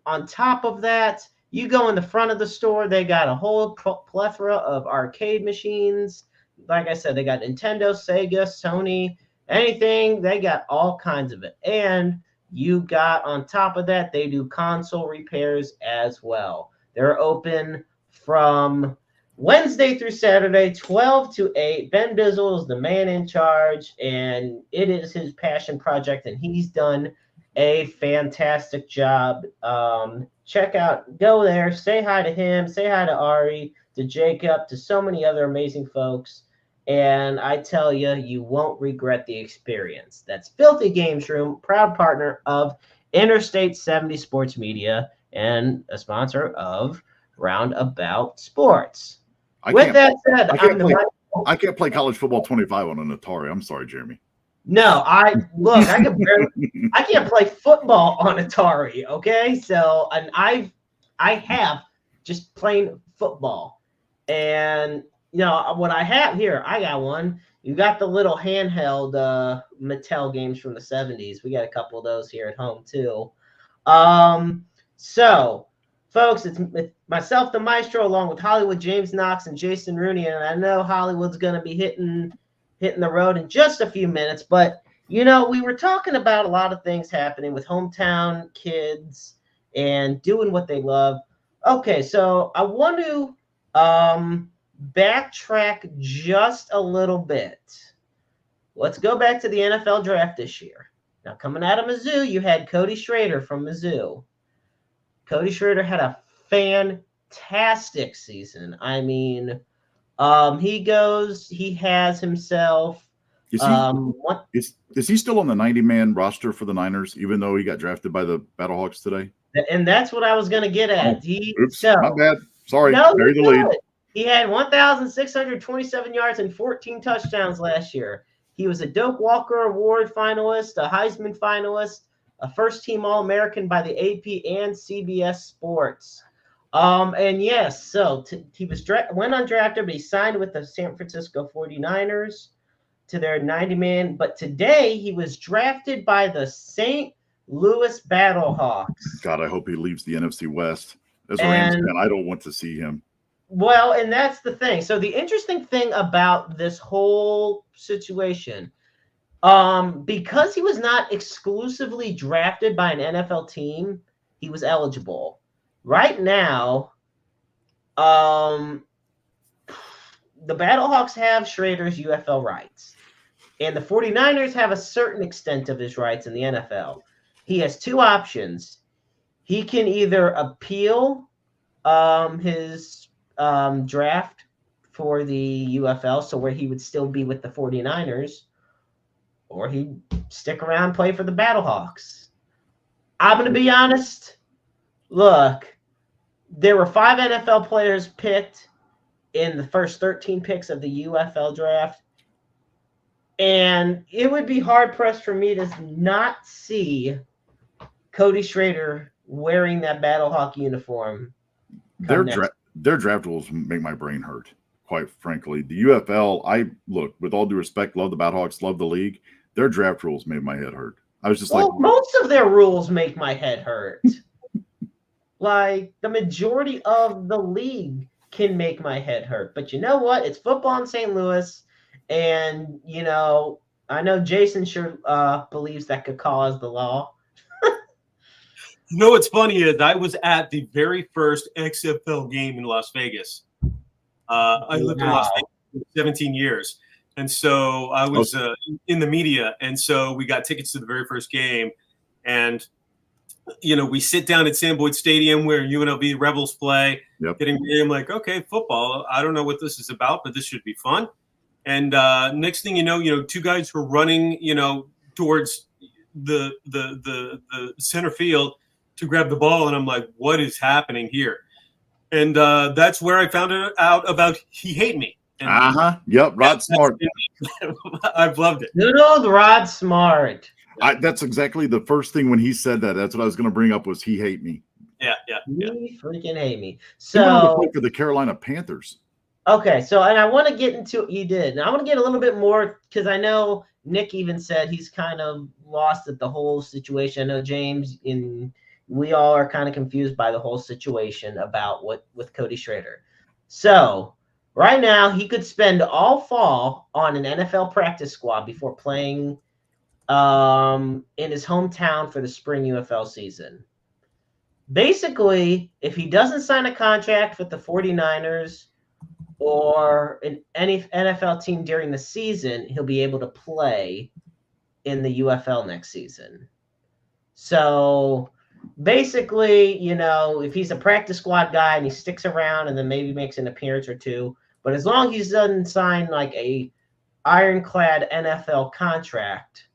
on top of that, you go in the front of the store, they got a whole plethora of arcade machines. Like I said, they got Nintendo, Sega, Sony, anything. They got all kinds of it. And you got, on top of that, they do console repairs as well. They're open from Wednesday through Saturday, 12 to 8. Ben Bizzle is the man in charge, and it is his passion project, and he's done a fantastic job. Go there, say hi to him, say hi to Ari, to Jacob, to so many other amazing folks. And I tell you, you won't regret the experience. That's Filthy Games Room, proud partner of Interstate 70 Sports Media and a sponsor of Roundabout Sports. With that said, I can't play college football 25 on an Atari. I'm sorry, Jeremy. No, I can't play football on Atari. Okay, so and I have just plain football, and what I have here, I got one. You got the little handheld Mattel games from the 70s. We got a couple of those here at home too. So, folks, it's myself, the Maestro, along with Hollywood, James Knox, and Jason Rooney, and I know Hollywood's going to be hitting the road in just a few minutes, but we were talking about a lot of things happening with hometown kids and doing what they love. Okay, so I want to backtrack just a little bit. Let's go back to the NFL draft this year. Now, coming out of Mizzou, you had Cody Schrader from Mizzou. Cody Schrader had a fantastic season. I mean, he has himself. Is he still on the 90-man roster for the Niners, even though he got drafted by the Battlehawks today? And that's what I was going to get at. My bad. Sorry. Bury the lead. He had 1,627 yards and 14 touchdowns last year. He was a Doak Walker Award finalist, a Heisman finalist, a first-team All-American by the AP and CBS Sports. And yes, so he went undrafted, but he signed with the San Francisco 49ers to their 90-man. But today he was drafted by the St. Louis Battlehawks. God, I hope he leaves the NFC West. As a Rams fan, I don't want to see him. Well, and that's the thing. So the interesting thing about this whole situation, because he was not exclusively drafted by an NFL team, he was eligible. Right now, the Battlehawks have Schrader's UFL rights, and the 49ers have a certain extent of his rights in the NFL. He has two options. He can either appeal his draft for the UFL, so where he would still be with the 49ers, or he'd stick around and play for the Battlehawks. I'm going to be honest. Look, there were 5 NFL players picked in the first 13 picks of the UFL draft, and it would be hard-pressed for me to not see Cody Schrader wearing that Battlehawk uniform. Their draft rules make my brain hurt, quite frankly. The UFL, look, with all due respect, love the Battlehawks, love the league. Their draft rules made my head hurt. I was just most of their rules make my head hurt. Like, the majority of the league can make my head hurt. But you know what? It's football in St. Louis. And, I know Jason sure believes that could cause the law. What's funny is I was at the very first XFL game in Las Vegas. I lived in Las Vegas for 17 years. And so I was in the media. And so we got tickets to the very first game. And, we sit down at Sam Boyd Stadium where UNLV Rebels play. Yep. Getting ready. I'm like, okay, football. I don't know what this is about, but this should be fun. And next thing you know, 2 guys were running, towards the center field to grab the ball. And I'm like, what is happening here? And that's where I found out about He Hate Me. Yep. Rod Smart. I've loved it. Good old Rod Smart. That's exactly the first thing when he said that. That's what I was going to bring up was He Hate Me. Yeah. He freaking hate me. So he wanted to play for the Carolina Panthers. Okay, so and I want to get into you did. And I want to get a little bit more because I know Nick even said he's kind of lost at the whole situation. I know James we all are kind of confused by the whole situation about what with Cody Schrader. So right now he could spend all fall on an NFL practice squad before playing in his hometown for the spring UFL season. Basically, if he doesn't sign a contract with the 49ers or any NFL team during the season, he'll be able to play in the UFL next season. So basically, if he's a practice squad guy and he sticks around and then maybe makes an appearance or two, but as long as he doesn't sign like a ironclad NFL contract,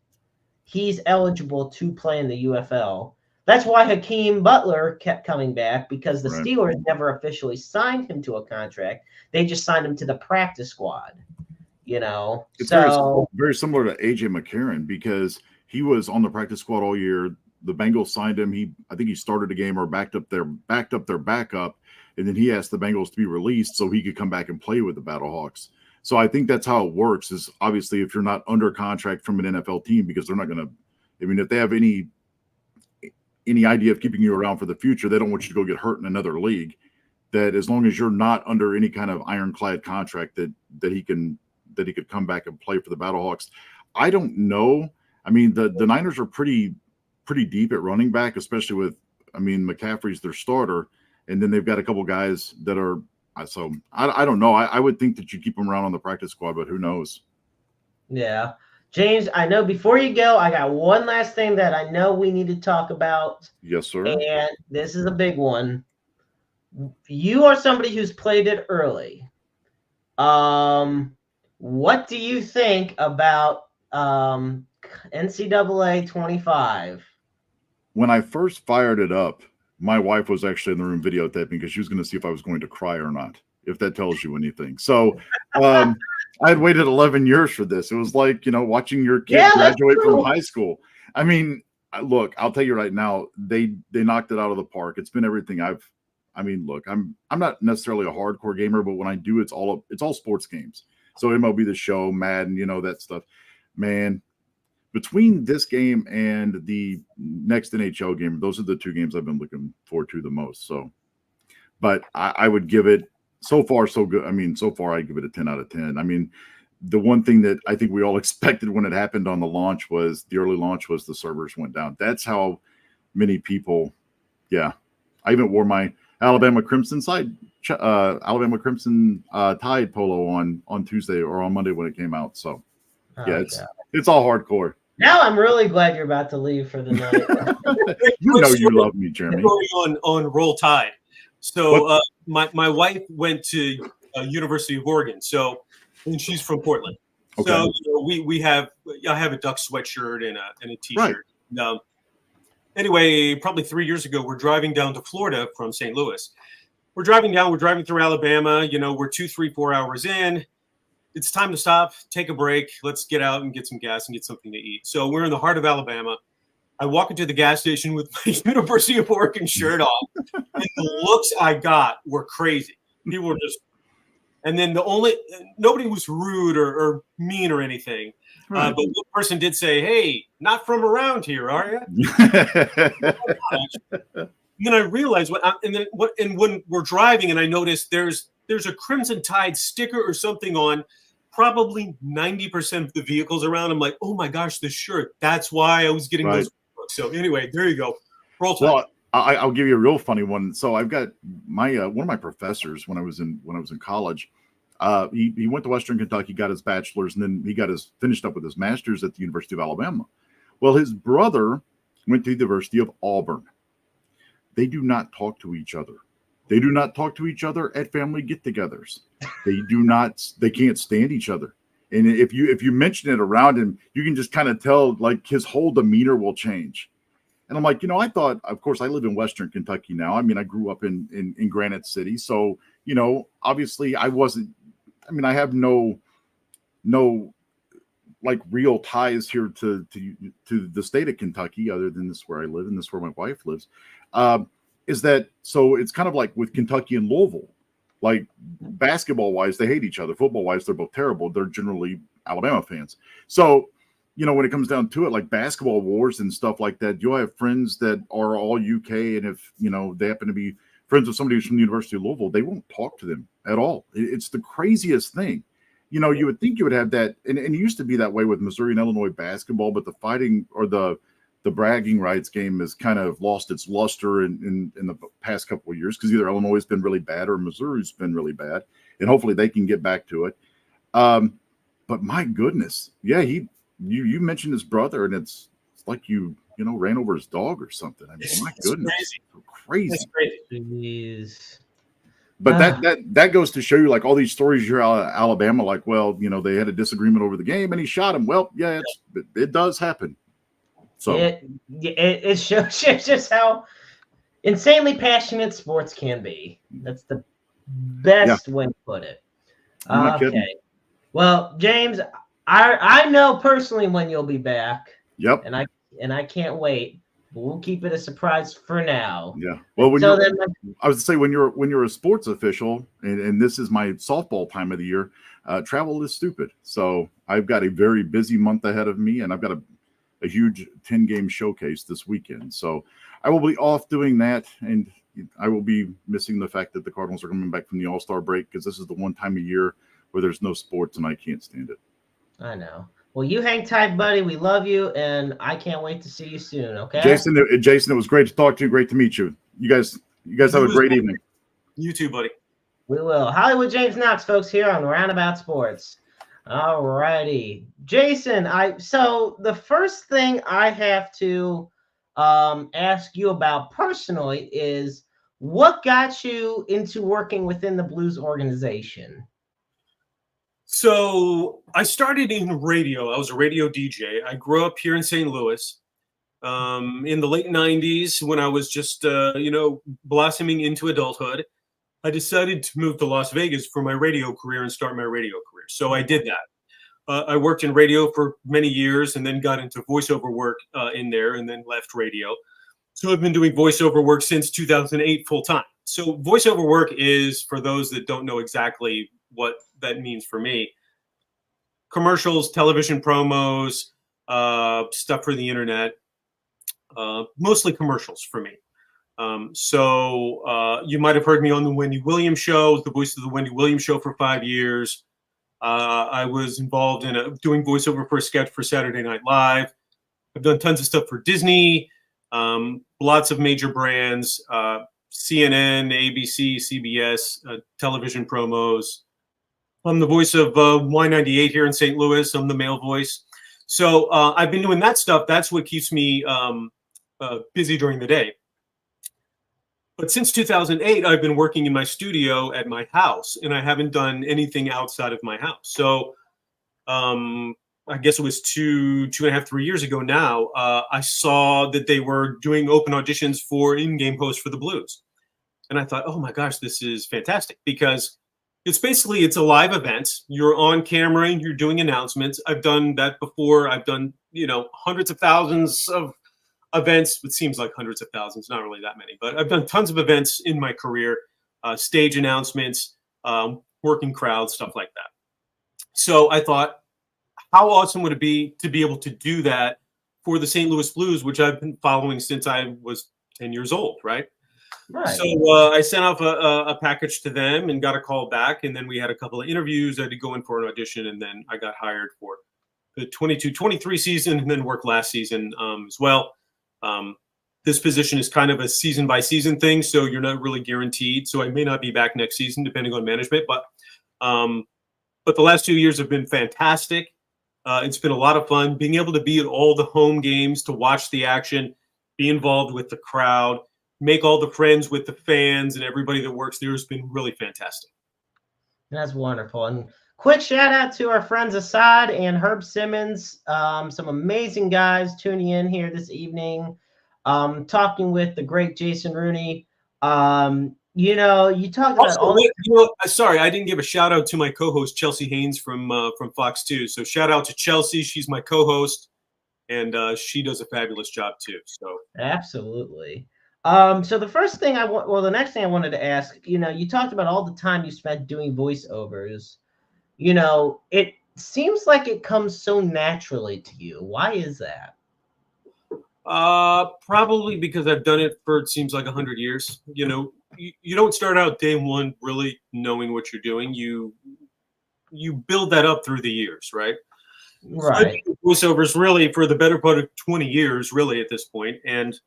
he's eligible to play in the UFL. That's why Hakeem Butler kept coming back, because the Steelers never officially signed him to a contract. They just signed him to the practice squad, It's very similar to AJ McCarron, because he was on the practice squad all year. The Bengals signed him. I think he started a game or backed up their backup, and then he asked the Bengals to be released so he could come back and play with the Battlehawks. So I think that's how it works, is obviously if you're not under contract from an NFL team, because they're not going to – if they have any idea of keeping you around for the future, they don't want you to go get hurt in another league, that as long as you're not under any kind of ironclad contract that he could come back and play for the Battlehawks. I don't know. I mean, the Niners are pretty deep at running back, especially with, McCaffrey's their starter, and then they've got a couple guys that are – so I don't know. I would think that you keep them around on the practice squad, but who knows? Yeah. James, I know before you go, I got one last thing that I know we need to talk about. Yes, sir. And this is a big one. You are somebody who's played it early. What do you think about NCAA 25? When I first fired it up, my wife was actually in the room videotaping because she was going to see if I was going to cry or not, if that tells you anything. So I had waited 11 years for this. It was like, watching your kid graduate from high school. I mean, look, I'll tell you right now, they knocked it out of the park. It's been everything look, I'm not necessarily a hardcore gamer, but when I do, it's all sports games. So MLB The Show, Madden, that stuff. Man, between this game and the next NHL game, those are the two games I've been looking forward to the most. So, but I would give it, so far so good. So far I give it a 10 out of 10. The one thing that I think we all expected when it happened on the early launch was the servers went down. That's how many people, I even wore my Alabama Crimson Tide polo on Tuesday or on Monday when it came out. So it's all hardcore. Now I'm really glad you're about to leave for the night. You love me, Jeremy. On Roll Tide. So my wife went to University of Oregon. And she's from Portland. Okay. So I have a Duck sweatshirt and a t-shirt. Right. Anyway, probably 3 years ago, we're driving down to Florida from St. Louis. We're driving through Alabama. We're 2, 3, 4 hours in. It's time to stop, take a break. Let's get out and get some gas and get something to eat. So we're in the heart of Alabama. I walk into the gas station with my University of Oregon shirt on, and the looks I got were crazy. People were just, and then nobody was rude or mean or anything. Right. But one person did say, "Hey, not from around here, are you?" Then I realized when we're driving, and I noticed there's a Crimson Tide sticker or something on probably 90% of the vehicles around. I'm like, oh my gosh, this shirt. That's why I was getting those. So anyway, there you go. Roll Tide. Well, I'll give you a real funny one. So I've got my one of my professors when I was in college. He went to Western Kentucky, got his bachelor's, and then he finished up with his master's at the University of Alabama. Well, his brother went to the University of Auburn. They do not talk to each other. They do not talk to each other at family get-togethers. They can't stand each other. And if you mention it around him, you can just kind of tell, like, his whole demeanor will change. And I'm like, I thought, of course, I live in Western Kentucky now. I grew up in Granite City. So, obviously I have no like real ties here to the state of Kentucky, other than this where I live and this where my wife lives. Is that so? It's kind of like with Kentucky and Louisville, like basketball wise, they hate each other. Football wise, they're both terrible. They're generally Alabama fans. So, when it comes down to it, like basketball wars and stuff like that, you'll have friends that are all UK. And if, they happen to be friends with somebody who's from the University of Louisville, they won't talk to them at all. It's the craziest thing. You would think you would have that. And it used to be that way with Missouri and Illinois basketball, but the fighting or the bragging rights game has kind of lost its luster in the past couple of years, because either Illinois has been really bad or Missouri's been really bad, and hopefully they can get back to it. But my goodness, you mentioned his brother, and it's like you ran over his dog or something. My goodness, crazy. Jeez. But that goes to show you, like, all these stories you're out of Alabama, like, well, they had a disagreement over the game and he shot him. Well, yeah, it does happen. So it shows just how insanely passionate sports can be. That's the best way to put it. Okay. Well, James, I know personally when you'll be back. Yep. And I can't wait. But we'll keep it a surprise for now. Yeah. Well, I was to say, when you're a sports official, and this is my softball time of the year, travel is stupid. So I've got a very busy month ahead of me, and I've got a huge 10-game showcase this weekend. So I will be off doing that, and I will be missing the fact that the Cardinals are coming back from the All-Star break, because this is the one time a year where there's no sports, and I can't stand it. I know. Well, you hang tight, buddy. We love you, and I can't wait to see you soon, okay? Jason, it was great to talk to you. Great to meet you. You guys have a great evening. You too, buddy. We will. Hollywood James Knox, folks, here on Roundabout Sports. All righty. Jason, so the first thing I have to ask you about personally is, what got you into working within the Blues organization? So I started in radio. I was a radio DJ. I grew up here in St. Louis in the late 90s, when I was just, blossoming into adulthood. I decided to move to Las Vegas for my radio career and start my radio career. So I did that. I worked in radio for many years and then got into voiceover work in there, and then left radio. So I've been doing voiceover work since 2008 full time. So voiceover work is, for those that don't know exactly what that means for me, commercials, television promos, stuff for the internet, mostly commercials for me. So you might have heard me on the Wendy Williams show, the voice of the Wendy Williams show for 5 years. I was involved in doing voiceover for a sketch for Saturday Night Live. I've done tons of stuff for Disney, lots of major brands, CNN, ABC, CBS, television promos. I'm the voice of Y98 here in St. Louis. I'm the male voice. So I've been doing that stuff. That's what keeps me busy during the day. But since 2008, I've been working in my studio at my house, and I haven't done anything outside of my house. So I guess it was two and a half, 3 years ago now, I saw that they were doing open auditions for in-game hosts for the Blues. And I thought, oh my gosh, this is fantastic, because it's a live event. You're on camera and you're doing announcements. I've done that before. I've done, hundreds of thousands of events. It seems like hundreds of thousands, not really that many, but I've done tons of events in my career, stage announcements, working crowds, stuff like that. So I thought, how awesome would it be to be able to do that for the St. Louis Blues, which I've been following since I was 10 years old, right? Right. So I sent off a package to them and got a call back, and then we had a couple of interviews. I had to go in for an audition, and then I got hired for the 22-23 season, and then worked last season as well. This position is kind of a season-by-season thing, so you're not really guaranteed. So I may not be back next season, depending on management. But the last 2 years have been fantastic. It's been a lot of fun being able to be at all the home games, to watch the action, be involved with the crowd, make all the friends with the fans and everybody that works there. Has been really fantastic. That's wonderful. And quick shout out to our friends Assad and Herb Simmons, some amazing guys tuning in here this evening, talking with the great Jason Rooney. You talked about sorry, I didn't give a shout out to my co-host Chelsea Haynes from Fox 2. So shout out to Chelsea. She's my co-host, and she does a fabulous job too. So absolutely. So the next thing I wanted to ask, you talked about all the time you spent doing voiceovers. It seems like it comes so naturally to you. Why is that? Probably because I've done it for, it seems like 100 years. You don't start out day one really knowing what you're doing. You build that up through the years, right? Right. So voiceovers really for the better part of 20 years, really, at this point. And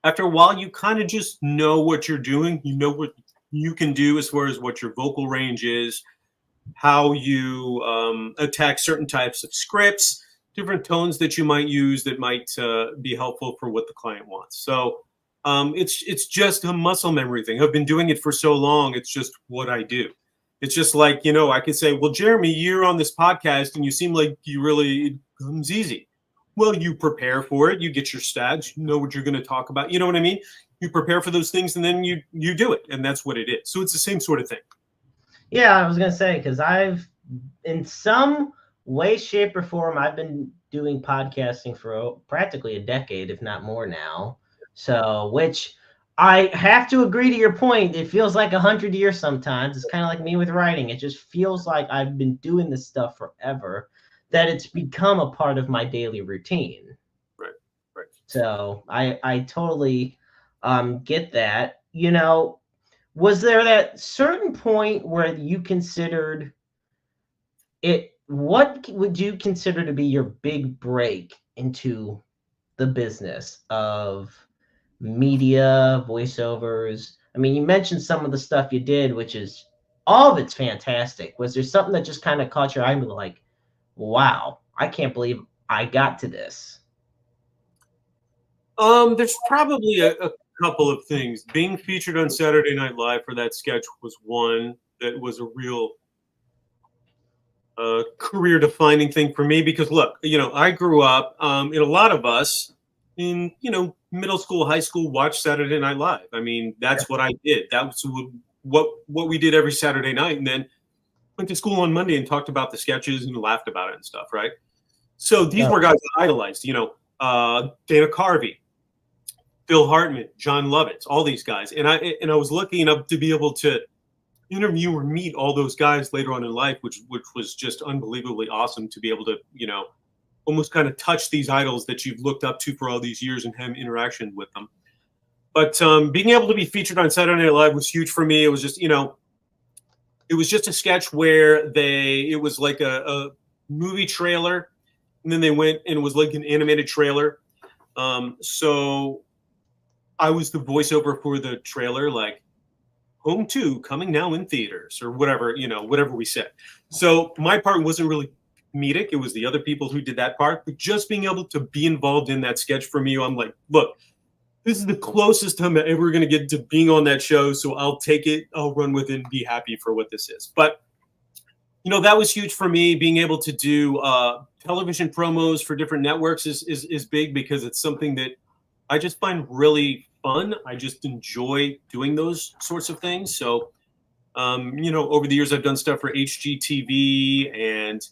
after a while, you kind of just know what you're doing. You know what you can do as far as what your vocal range is, how you attack certain types of scripts, different tones that you might use that might be helpful for what the client wants. So It's just a muscle memory thing. I've been doing it for so long. It's just what I do. It's just like, I could say, well, Jeremy, you're on this podcast and you seem like it comes easy. Well, you prepare for it. You get your stats. You know what you're going to talk about. You know what I mean? You prepare for those things and then you do it. And that's what it is. So it's the same sort of thing. Yeah, I was going to say, because in some way, shape, or form, I've been doing podcasting for practically a decade, if not more now. So, which I have to agree to your point. It feels like 100 years sometimes. It's kind of like me with writing. It just feels like I've been doing this stuff forever, that it's become a part of my daily routine. Right. So I totally get that. Was there that certain point where you considered it? What would you consider to be your big break into the business of media, voiceovers? I mean, you mentioned some of the stuff you did, which is all of it's fantastic. Was there something that just kind of caught your eye and was like, wow, I can't believe I got to this? There's probably a couple of things. Being featured on Saturday Night Live for that sketch was one that was a real career-defining thing for me, because look, I grew up, and a lot of us in middle school, high school watched Saturday Night Live. I mean, that's what I did. That was what we did every Saturday night, and then went to school on Monday and talked about the sketches and laughed about it and stuff, right? So these were guys I idolized. Dana Carvey, Phil Hartman, John Lovitz, all these guys, and I was lucky enough to be able to interview or meet all those guys later on in life, which was just unbelievably awesome to be able to, almost kind of touch these idols that you've looked up to for all these years and have interaction with them. But being able to be featured on Saturday Night Live was huge for me. It was just, it was just a sketch where it was like a movie trailer, and then they went and it was like an animated trailer. So I was the voiceover for the trailer, like, Home 2 coming now in theaters, or whatever, whatever we said. So my part wasn't really comedic. It was the other people who did that part. But just being able to be involved in that sketch for me, I'm like, look, this is the closest I'm ever going to get to being on that show. So I'll take it. I'll run with it and be happy for what this is. But, that was huge for me. Being able to do television promos for different networks is big, because it's something that I just find really fun. I just enjoy doing those sorts of things. So, over the years, I've done stuff for HGTV and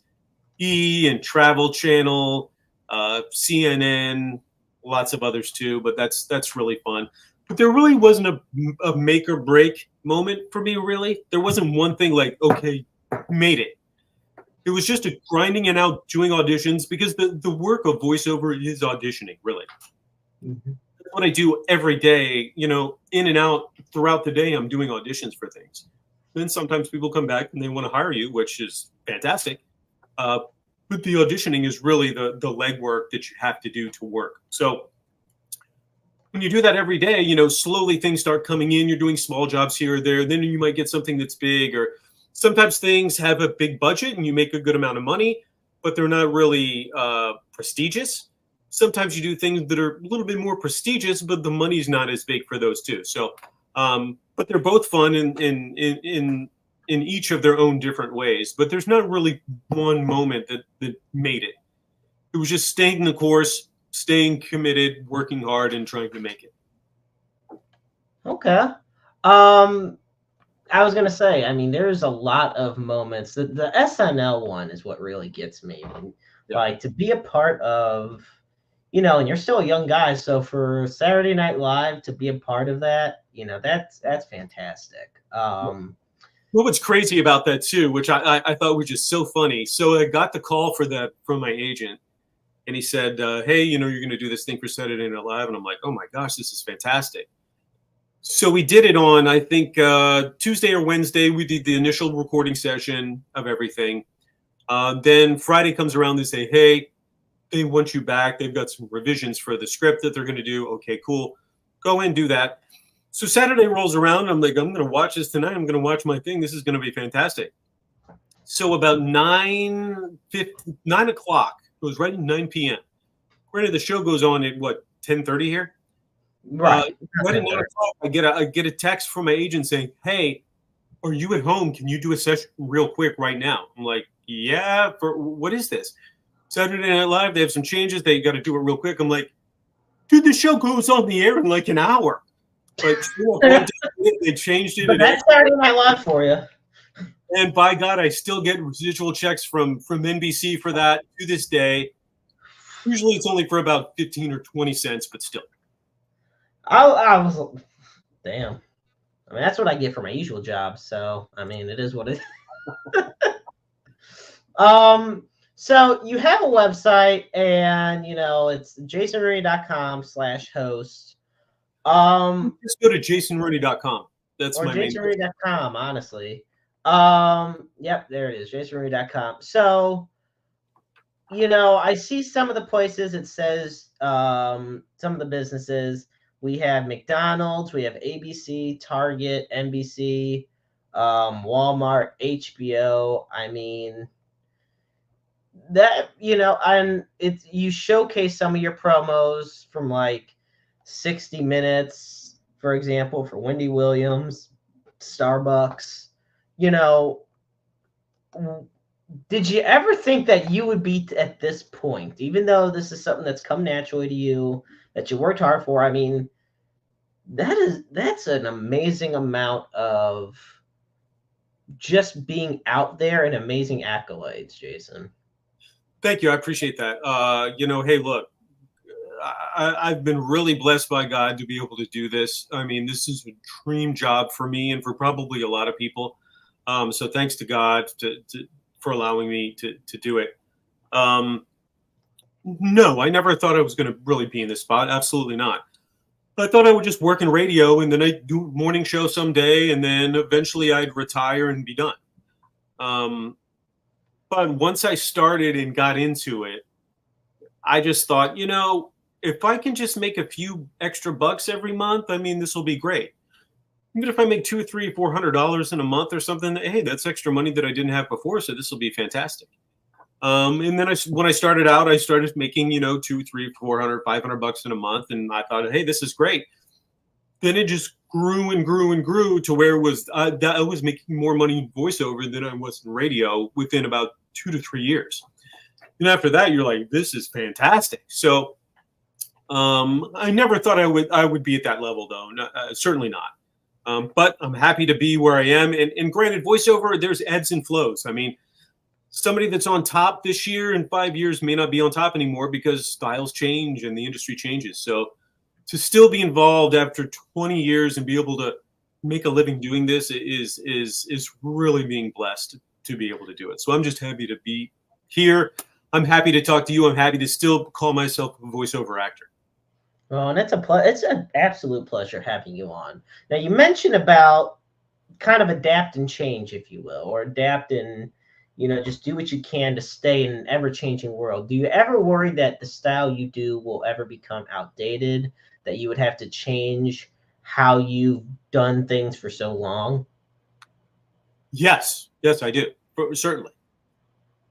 E and Travel Channel, CNN, lots of others too. But that's really fun. But there really wasn't a make or break moment for me. Really, there wasn't one thing like, okay, made it. It was just a grinding it out, doing auditions, because the work of voiceover is auditioning, really. Mm-hmm. What I do every day, in and out throughout the day, I'm doing auditions for things. Then sometimes people come back and they want to hire you, which is fantastic. But the auditioning is really the legwork that you have to do to work. So when you do that every day, slowly things start coming in. You're doing small jobs here or there. Then you might get something that's big, or sometimes things have a big budget and you make a good amount of money, but they're not really prestigious. Sometimes you do things that are a little bit more prestigious, but the money's not as big for those too. So, but they're both fun in each of their own different ways. But there's not really one moment that made it. It was just staying the course, staying committed, working hard, and trying to make it. Okay. I was gonna say, I mean, there's a lot of moments. The SNL one is what really gets me. Like, to be a part of, and you're still a young guy, so for Saturday Night Live to be a part of that, that's fantastic. Well, what's crazy about that too, which I thought was just so funny. So I got the call for that from my agent, and he said, "Hey, you're going to do this thing for Saturday Night Live," and I'm like, "Oh my gosh, this is fantastic." So we did it on, I think, Tuesday or Wednesday. We did the initial recording session of everything. Then Friday comes around, they say, "Hey, they want you back. They've got some revisions for the script that they're going to do." Okay, cool. Go in, do that. So Saturday rolls around. I'm like, I'm going to watch this tonight. I'm going to watch my thing. This is going to be fantastic. So about 9 o'clock, it was right at 9 p.m. Granted, the show goes on at 10:30 here. Right. Right at 9 o'clock, I get a text from my agent saying, "Hey, are you at home? Can you do a session real quick right now?" I'm like, "Yeah." For what is this? Saturday Night Live. They have some changes. They got to do it real quick. I'm like, "Dude, the show goes on the air in like an hour." But they changed it. But that's Saturday Night Live for you. And by God, I still get residual checks from NBC for that to this day. Usually it's only for about 15 or 20 cents, but still. I was, damn. I mean, that's what I get for my usual job. So, I mean, it is what it is. So you have a website, and it's jasonrooney.com/host. Just go to jasonrooney.com. That's or my main. jasonrooney.com, honestly. Yep, there it is, jasonrooney.com. So, I see some of the places it says some of the businesses. We have McDonald's, we have ABC, Target, NBC, Walmart, HBO. I mean, that and you showcase some of your promos from like 60 Minutes, for example, for Wendy Williams, Starbucks. Did you ever think that you would be at this point, even though this is something that's come naturally to you, that you worked hard for? I mean, that's an amazing amount of just being out there and amazing accolades, Jason. Thank you. I appreciate that. Hey, look, I've been really blessed by God to be able to do this. I mean, this is a dream job for me and for probably a lot of people. So thanks to God for allowing me to do it. No, I never thought I was going to really be in this spot. Absolutely not. I thought I would just work in radio and then I'd do morning show someday, and then eventually I'd retire and be done. But once I started and got into it, I just thought, if I can just make a few extra bucks every month, I mean, this will be great. Even if I make $200, $300, $400 in a month or something, hey, that's extra money that I didn't have before, so this will be fantastic. And then when I started out, I started making, $200, $300, $400, $500 in a month, and I thought, hey, this is great. Then it just grew and grew and grew to where it was that I was making more money in voiceover than I was in radio within about 2 to 3 years. And after that, you're like, this is fantastic. So I never thought I would be at that level, though. No, certainly not. But I'm happy to be where I am. And granted, voiceover, there's ebbs and flows. I mean, somebody that's on top this year in 5 years may not be on top anymore because styles change and the industry changes. So to still be involved after 20 years and be able to make a living doing this is really being blessed to be able to do it. So I'm just happy to be here. I'm happy to talk to you. I'm happy to still call myself a voiceover actor. Well, and it's an absolute pleasure having you on. Now, you mentioned about kind of adapt and change, if you will, or adapt and, just do what you can to stay in an ever-changing world. Do you ever worry that the style you do will ever become outdated, that you would have to change how you've done things for so long? Yes, I do, certainly.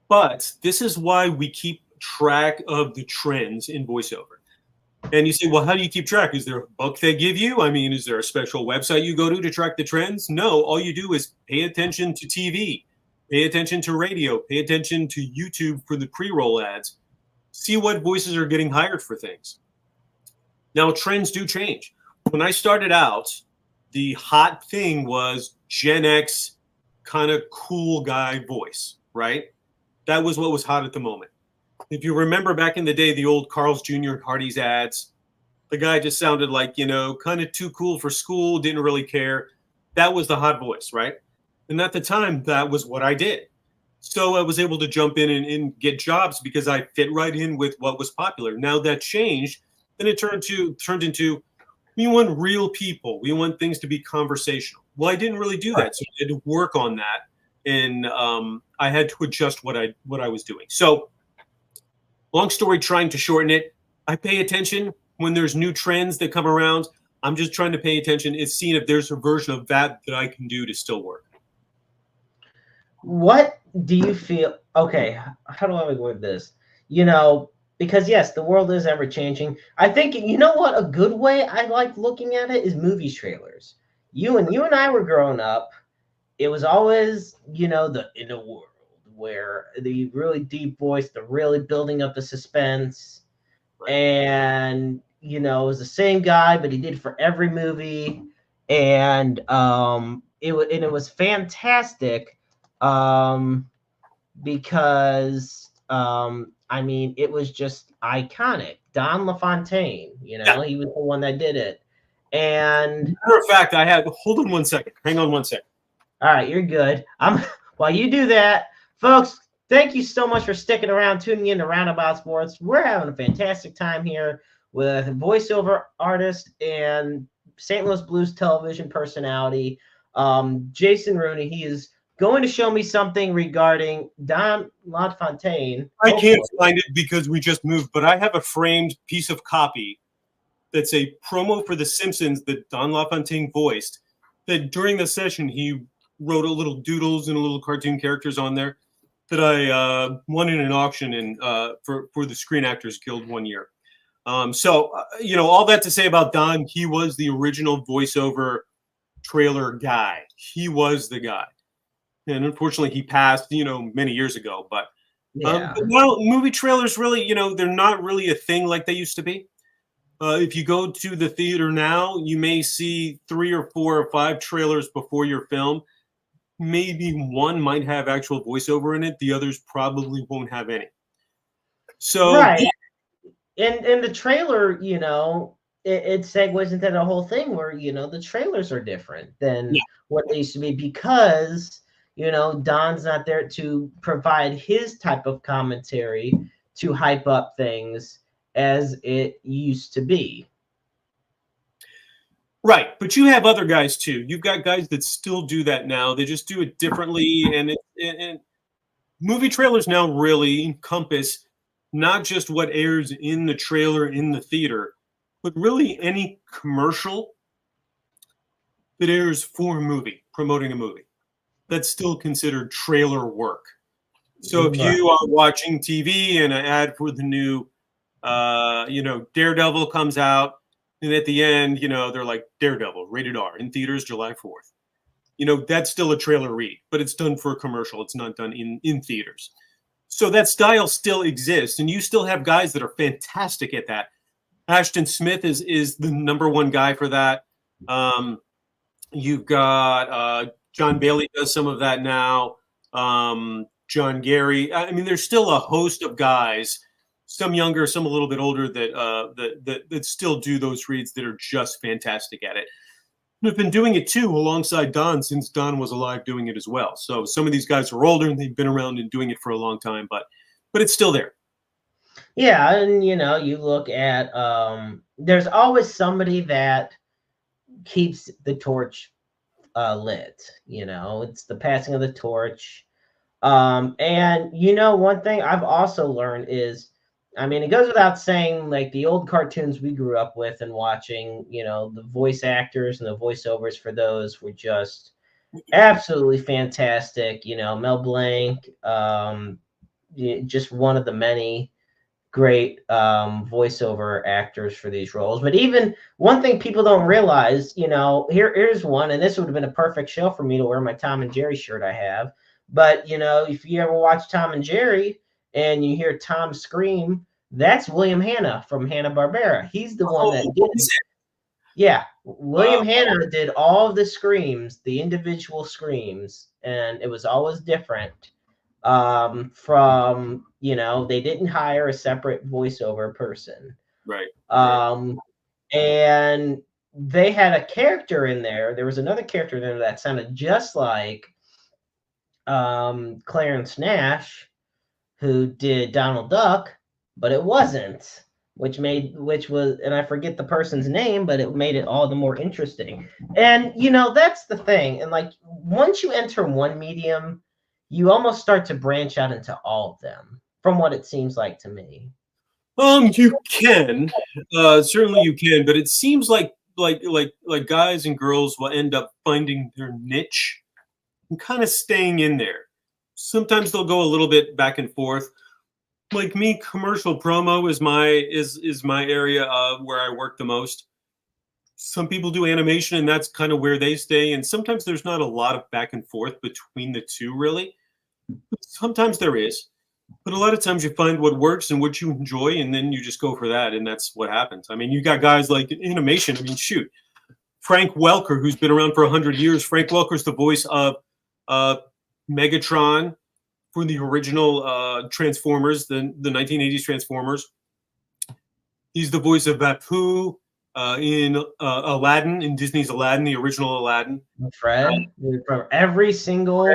But this is why we keep track of the trends in voiceover. And you say, well, how do you keep track? Is there a book they give you? I mean, is there a special website you go to track the trends? No, all you do is pay attention to TV, pay attention to radio, pay attention to YouTube for the pre-roll ads, see what voices are getting hired for things. Now, trends do change. When I started out, the hot thing was Gen X kind of cool guy voice, right? That was what was hot at the moment. If you remember back in the day, the old Carl's Jr. Hardee's ads, the guy just sounded like, kind of too cool for school, didn't really care. That was the hot voice, right? And at the time, that was what I did. So I was able to jump in and get jobs because I fit right in with what was popular. Now that changed, then it turned into, we want real people. We want things to be conversational. Well, I didn't really do that. So I had to work on that. And I had to adjust what I was doing. So long story, trying to shorten it, I pay attention when there's new trends that come around. I'm just trying to pay attention and seeing if there's a version of that I can do to still work. What do you feel? Okay, how do I word this? because yes, the world is ever changing. I think you know what a good way I like looking at it is movie trailers. You and I were growing up. It was always, the in a world where the really deep voice, the really building up the suspense, and it was the same guy, but he did for every movie, and it was fantastic, because I mean it was just iconic. Don LaFontaine, Yeah. he was the one that did it, and Matter of fact, hold on one second. Hang on one second. all right, you're good. While you do that, folks, thank you so much for sticking around, tuning in to Roundabout Sports. We're having a fantastic time here with voiceover artist and St. Louis Blues television personality, Jason Rooney. He is going to show me something regarding Don LaFontaine. I can't find it because we just moved, but I have a framed piece of copy that's a promo for The Simpsons that Don LaFontaine voiced, that during the session he wrote a little doodles and a little cartoon characters on there that I won in an auction for the Screen Actors Guild one year. So all that to say about Don, he was the original voiceover trailer guy. He was the guy. And unfortunately he passed, many years ago, but movie trailers really, they're not really a thing like they used to be. If you go to the theater now, you may see 3 or 4 or 5 trailers before your film. Maybe one might have actual voiceover in it. The others probably won't have any. So, right. And the trailer, it segues into the whole thing where, the trailers are different than what they used to be because, Don's not there to provide his type of commentary to hype up things as it used to be. Right, but you have other guys too. You've got guys that still do that now. They just do it differently, and movie trailers now really encompass not just what airs in the trailer in the theater, but really any commercial that airs for a movie, promoting a movie. That's still considered trailer work. So if you are watching TV and an ad for the new, Daredevil comes out, and at the end, they're like, Daredevil, rated R, in theaters July 4th. That's still a trailer read, but it's done for a commercial. It's not done in theaters. So that style still exists, and you still have guys that are fantastic at that. Ashton Smith is the number one guy for that. You've got John Bailey does some of that now. John Gary. I mean, there's still a host of guys, some younger, some a little bit older, that still do those reads that are just fantastic at it. And have been doing it too alongside Don since Don was alive doing it as well. So some of these guys are older and they've been around and doing it for a long time, but it's still there. Yeah, and you look at there's always somebody that keeps the torch lit. It's the passing of the torch. And one thing I've also learned is, I mean, it goes without saying, like the old cartoons we grew up with and watching, the voice actors and the voiceovers for those were just absolutely fantastic. Mel Blanc, just one of the many great voiceover actors for these roles. But even one thing people don't realize, here's one, and this would have been a perfect show for me to wear my Tom and Jerry shirt I have. But, if you ever watch Tom and Jerry and you hear Tom scream, that's William Hanna from Hanna-Barbera. He's the one that did it. Yeah, William Hanna did all of the screams, the individual screams, and it was always different. From, they didn't hire a separate voiceover person. Right. And they had a character in there. There was another character in there that sounded just like Clarence Nash, who did Donald Duck, but it wasn't, which was, and I forget the person's name, but it made it all the more interesting. And that's the thing. And like once you enter one medium, you almost start to branch out into all of them, from what it seems like to me. You can certainly you can, but it seems like guys and girls will end up finding their niche and kind of staying in there. Sometimes they'll go a little bit back and forth, like me, commercial promo is my area where I work the most. Some people do animation, and that's kind of where they stay. And sometimes there's not a lot of back and forth between the two, really. Sometimes there is, but a lot of times you find what works and what you enjoy, and then you just go for that, and that's what happens. I mean, you got guys like animation. I mean, shoot, Frank Welker, who's been around for 100 years. Frank Welker's the voice of Megatron for the original Transformers, the 1980s Transformers. He's the voice of Bapu in Aladdin, in Disney's Aladdin, the original Aladdin. Fred, from every single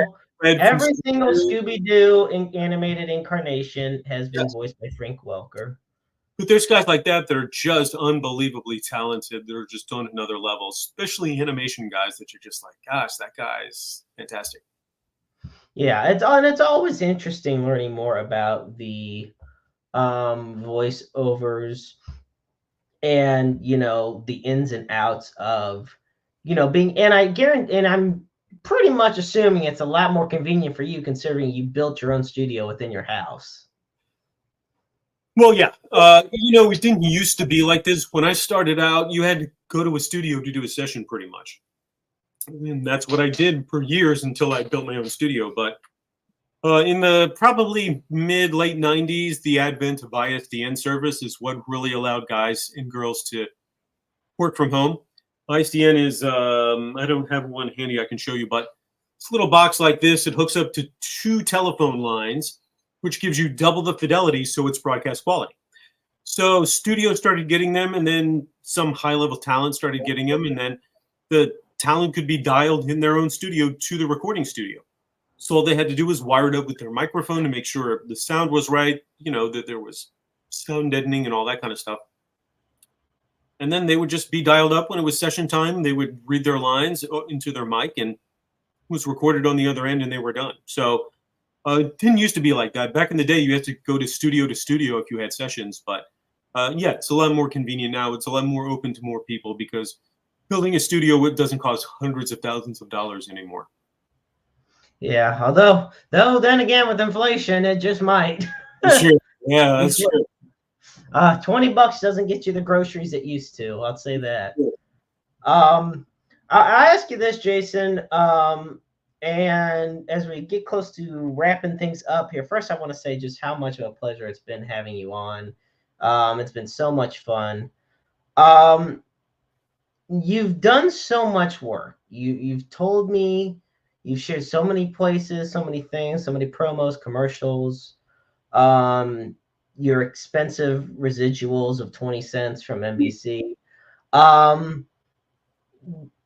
Scooby-Doo animated incarnation has been voiced by Frank Welker. But there's guys like that are just unbelievably talented. They're just on another level, especially animation guys that you're just like, gosh, that guy is fantastic. Yeah, it's always interesting learning more about the voiceovers and, you know, the ins and outs of, you know, being, and I guarantee, and I'm pretty much assuming it's a lot more convenient for you considering you built your own studio within your house. Well, yeah. You know, it didn't used to be like this. When I started out, you had to go to a studio to do a session pretty much. And that's what I did for years until I built my own studio. But in the probably late 90s, the advent of ISDN service is what really allowed guys and girls to work from home. ISDN is, I don't have one handy I can show you, but it's a little box like this. It hooks up to 2 telephone lines, which gives you double the fidelity, so it's broadcast quality. So studios started getting them, and then some high-level talent started getting them, and then the talent could be dialed in their own studio to the recording studio. So all they had to do was wire it up with their microphone to make sure the sound was right, you know, that there was sound deadening and all that kind of stuff. And then they would just be dialed up when it was session time. They would read their lines into their mic, and it was recorded on the other end, and they were done. So it didn't used to be like that. Back in the day, you had to go to studio if you had sessions. But yeah, it's a lot more convenient now. It's a lot more open to more people because building a studio doesn't cost hundreds of thousands of dollars anymore. Yeah, although then again, with inflation, it just might. That's true. Yeah, that's true. $20 doesn't get you the groceries it used to. I'll say that. I ask you this, Jason. And as we get close to wrapping things up here, first I want to say just how much of a pleasure it's been having you on. It's been so much fun. You've done so much work. You've told me, you've shared so many places, so many things, so many promos, commercials, your expensive residuals of 20 cents from NBC.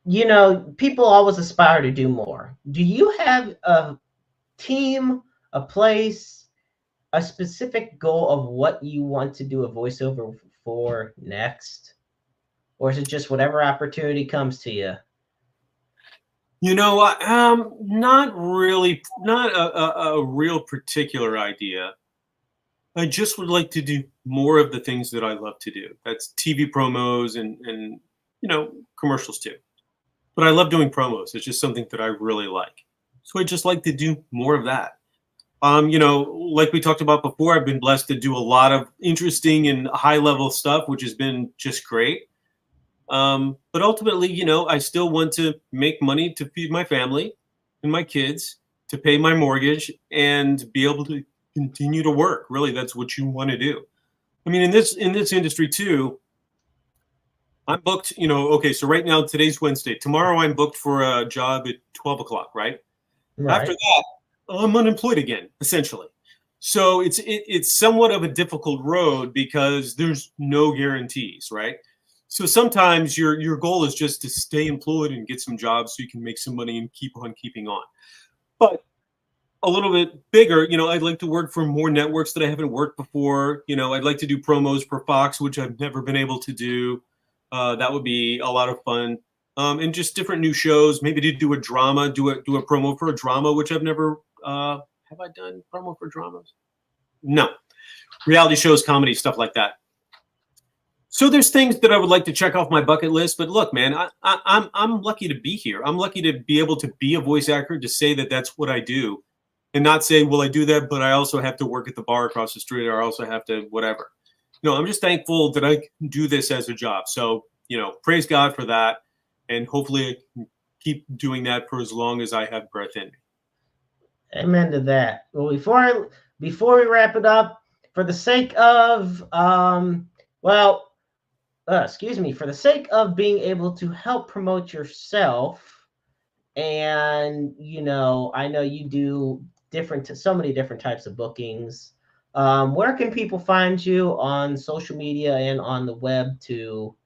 You know, people always aspire to do more. Do you have a team, a place, a specific goal of what you want to do a voiceover for next? Or is it just whatever opportunity comes to you? You know, not really, not a real particular idea. I just would like to do more of the things that I love to do. That's TV promos and you know, commercials too. But I love doing promos. It's just something that I really like. So I just like to do more of that. You know, like we talked about before, I've been blessed to do a lot of interesting and high-level stuff, which has been just great. But ultimately, you know, I still want to make money to feed my family and my kids, to pay my mortgage, and be able to continue to work. Really, that's what you want to do. I mean, in this industry too, I'm booked, you know, okay, so right now, today's Wednesday. Tomorrow I'm booked for a job at 12 o'clock, right? After that, I'm unemployed again, essentially. So it's somewhat of a difficult road because there's no guarantees, right? So sometimes your goal is just to stay employed and get some jobs so you can make some money and keep on keeping on. But a little bit bigger, you know, I'd like to work for more networks that I haven't worked before. You know, I'd like to do promos for Fox, which I've never been able to do. That would be a lot of fun. And just different new shows, maybe to do a drama, do a promo for a drama, which I've never, have I done promo for dramas? No. Reality shows, comedy, stuff like that. So there's things that I would like to check off my bucket list, but look, man, I'm lucky to be here. I'm lucky to be able to be a voice actor, to say that that's what I do. and not say, well, I do that, but I also have to work at the bar across the street, or I also have to whatever. I'm just thankful that I can do this as a job. So, praise God for that. And hopefully I can keep doing that for as long as I have breath in me. Amen to that. Well, before we wrap it up, for the sake of for the sake of being able to help promote yourself, and I know you do so many different types of bookings. Where can people find you on social media and on the web to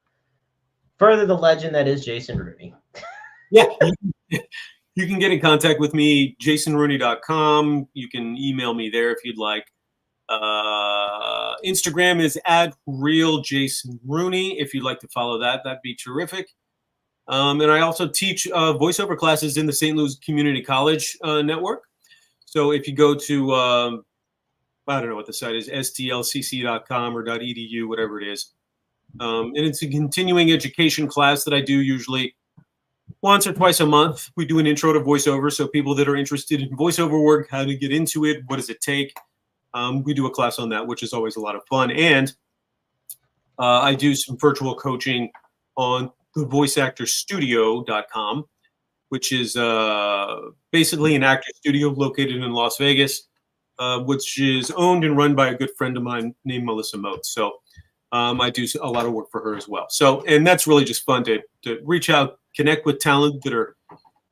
further the legend that is Jason Rooney? Yeah. You can get in contact with me, jasonrooney.com. You can email me there if you'd like. Instagram is @RealJasonRooney. If you'd like to follow that, that'd be terrific. And I also teach voiceover classes in the St. Louis Community College network. So if you go to, I don't know what the site is, stlcc.com or .edu, whatever it is. And it's a continuing education class that I do usually once or twice a month. We do an intro to voiceover. So people that are interested in voiceover work, how to get into it, what does it take? We do a class on that, which is always a lot of fun. And I do some virtual coaching on the voiceactorstudio.com, which is basically an actor studio located in Las Vegas, which is owned and run by a good friend of mine named Melissa Moat. So I do a lot of work for her as well. So, and that's really just fun to reach out, connect with talent that are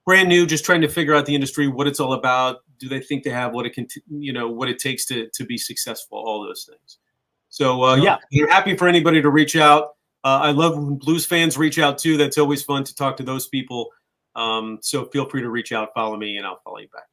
brand new, just trying to figure out the industry, what it's all about. Do they think they have what it can, what it takes to be successful, all those things. So yeah, I'm happy for anybody to reach out. I love when Blues fans reach out too. That's always fun to talk to those people. So feel free to reach out, follow me, and I'll follow you back.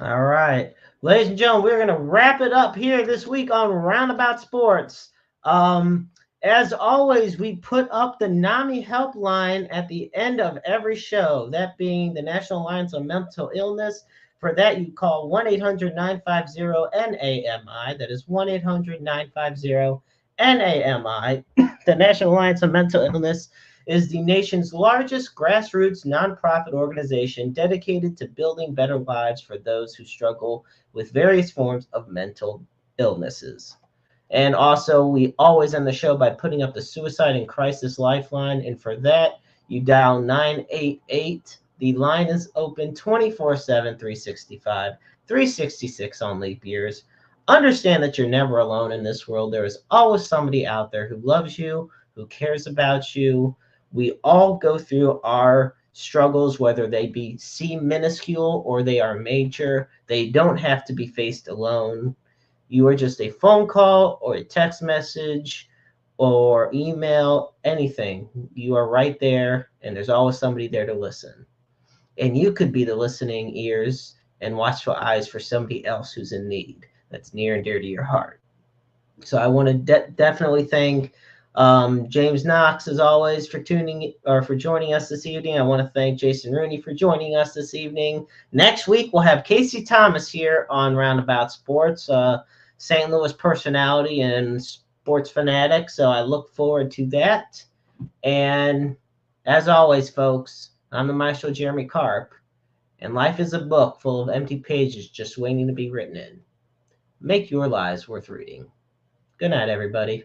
All right. Ladies and gentlemen, we're going to wrap it up here this week on Roundabout Sports. As always, we put up the NAMI helpline at the end of every show, that being the National Alliance on Mental Illness. For that, you call 1-800-950-NAMI. That is 1-800-950-NAMI. The National Alliance on Mental Illness is the nation's largest grassroots nonprofit organization dedicated to building better lives for those who struggle with various forms of mental illnesses. And also, we always end the show by putting up the Suicide and Crisis Lifeline. And for that, you dial 988. The line is open 24/7, 366 on leap years. Understand that you're never alone in this world. There is always somebody out there who loves you, who cares about you. We all go through our struggles, whether they seem minuscule or they are major. They don't have to be faced alone. You are just a phone call or a text message or email, anything. You are right there, and there's always somebody there to listen. And you could be the listening ears and watchful eyes for somebody else who's in need, that's near and dear to your heart. So I want to definitely thank James Knox, as always, for joining us this evening. I want to thank Jason Rooney for joining us this evening. Next week, we'll have Casey Thomas here on Roundabout Sports, St. Louis personality and sports fanatic. So I look forward to that. And as always, folks, I'm the Maestro Jeremy Karp, and life is a book full of empty pages just waiting to be written in. Make your lives worth reading. Good night, everybody.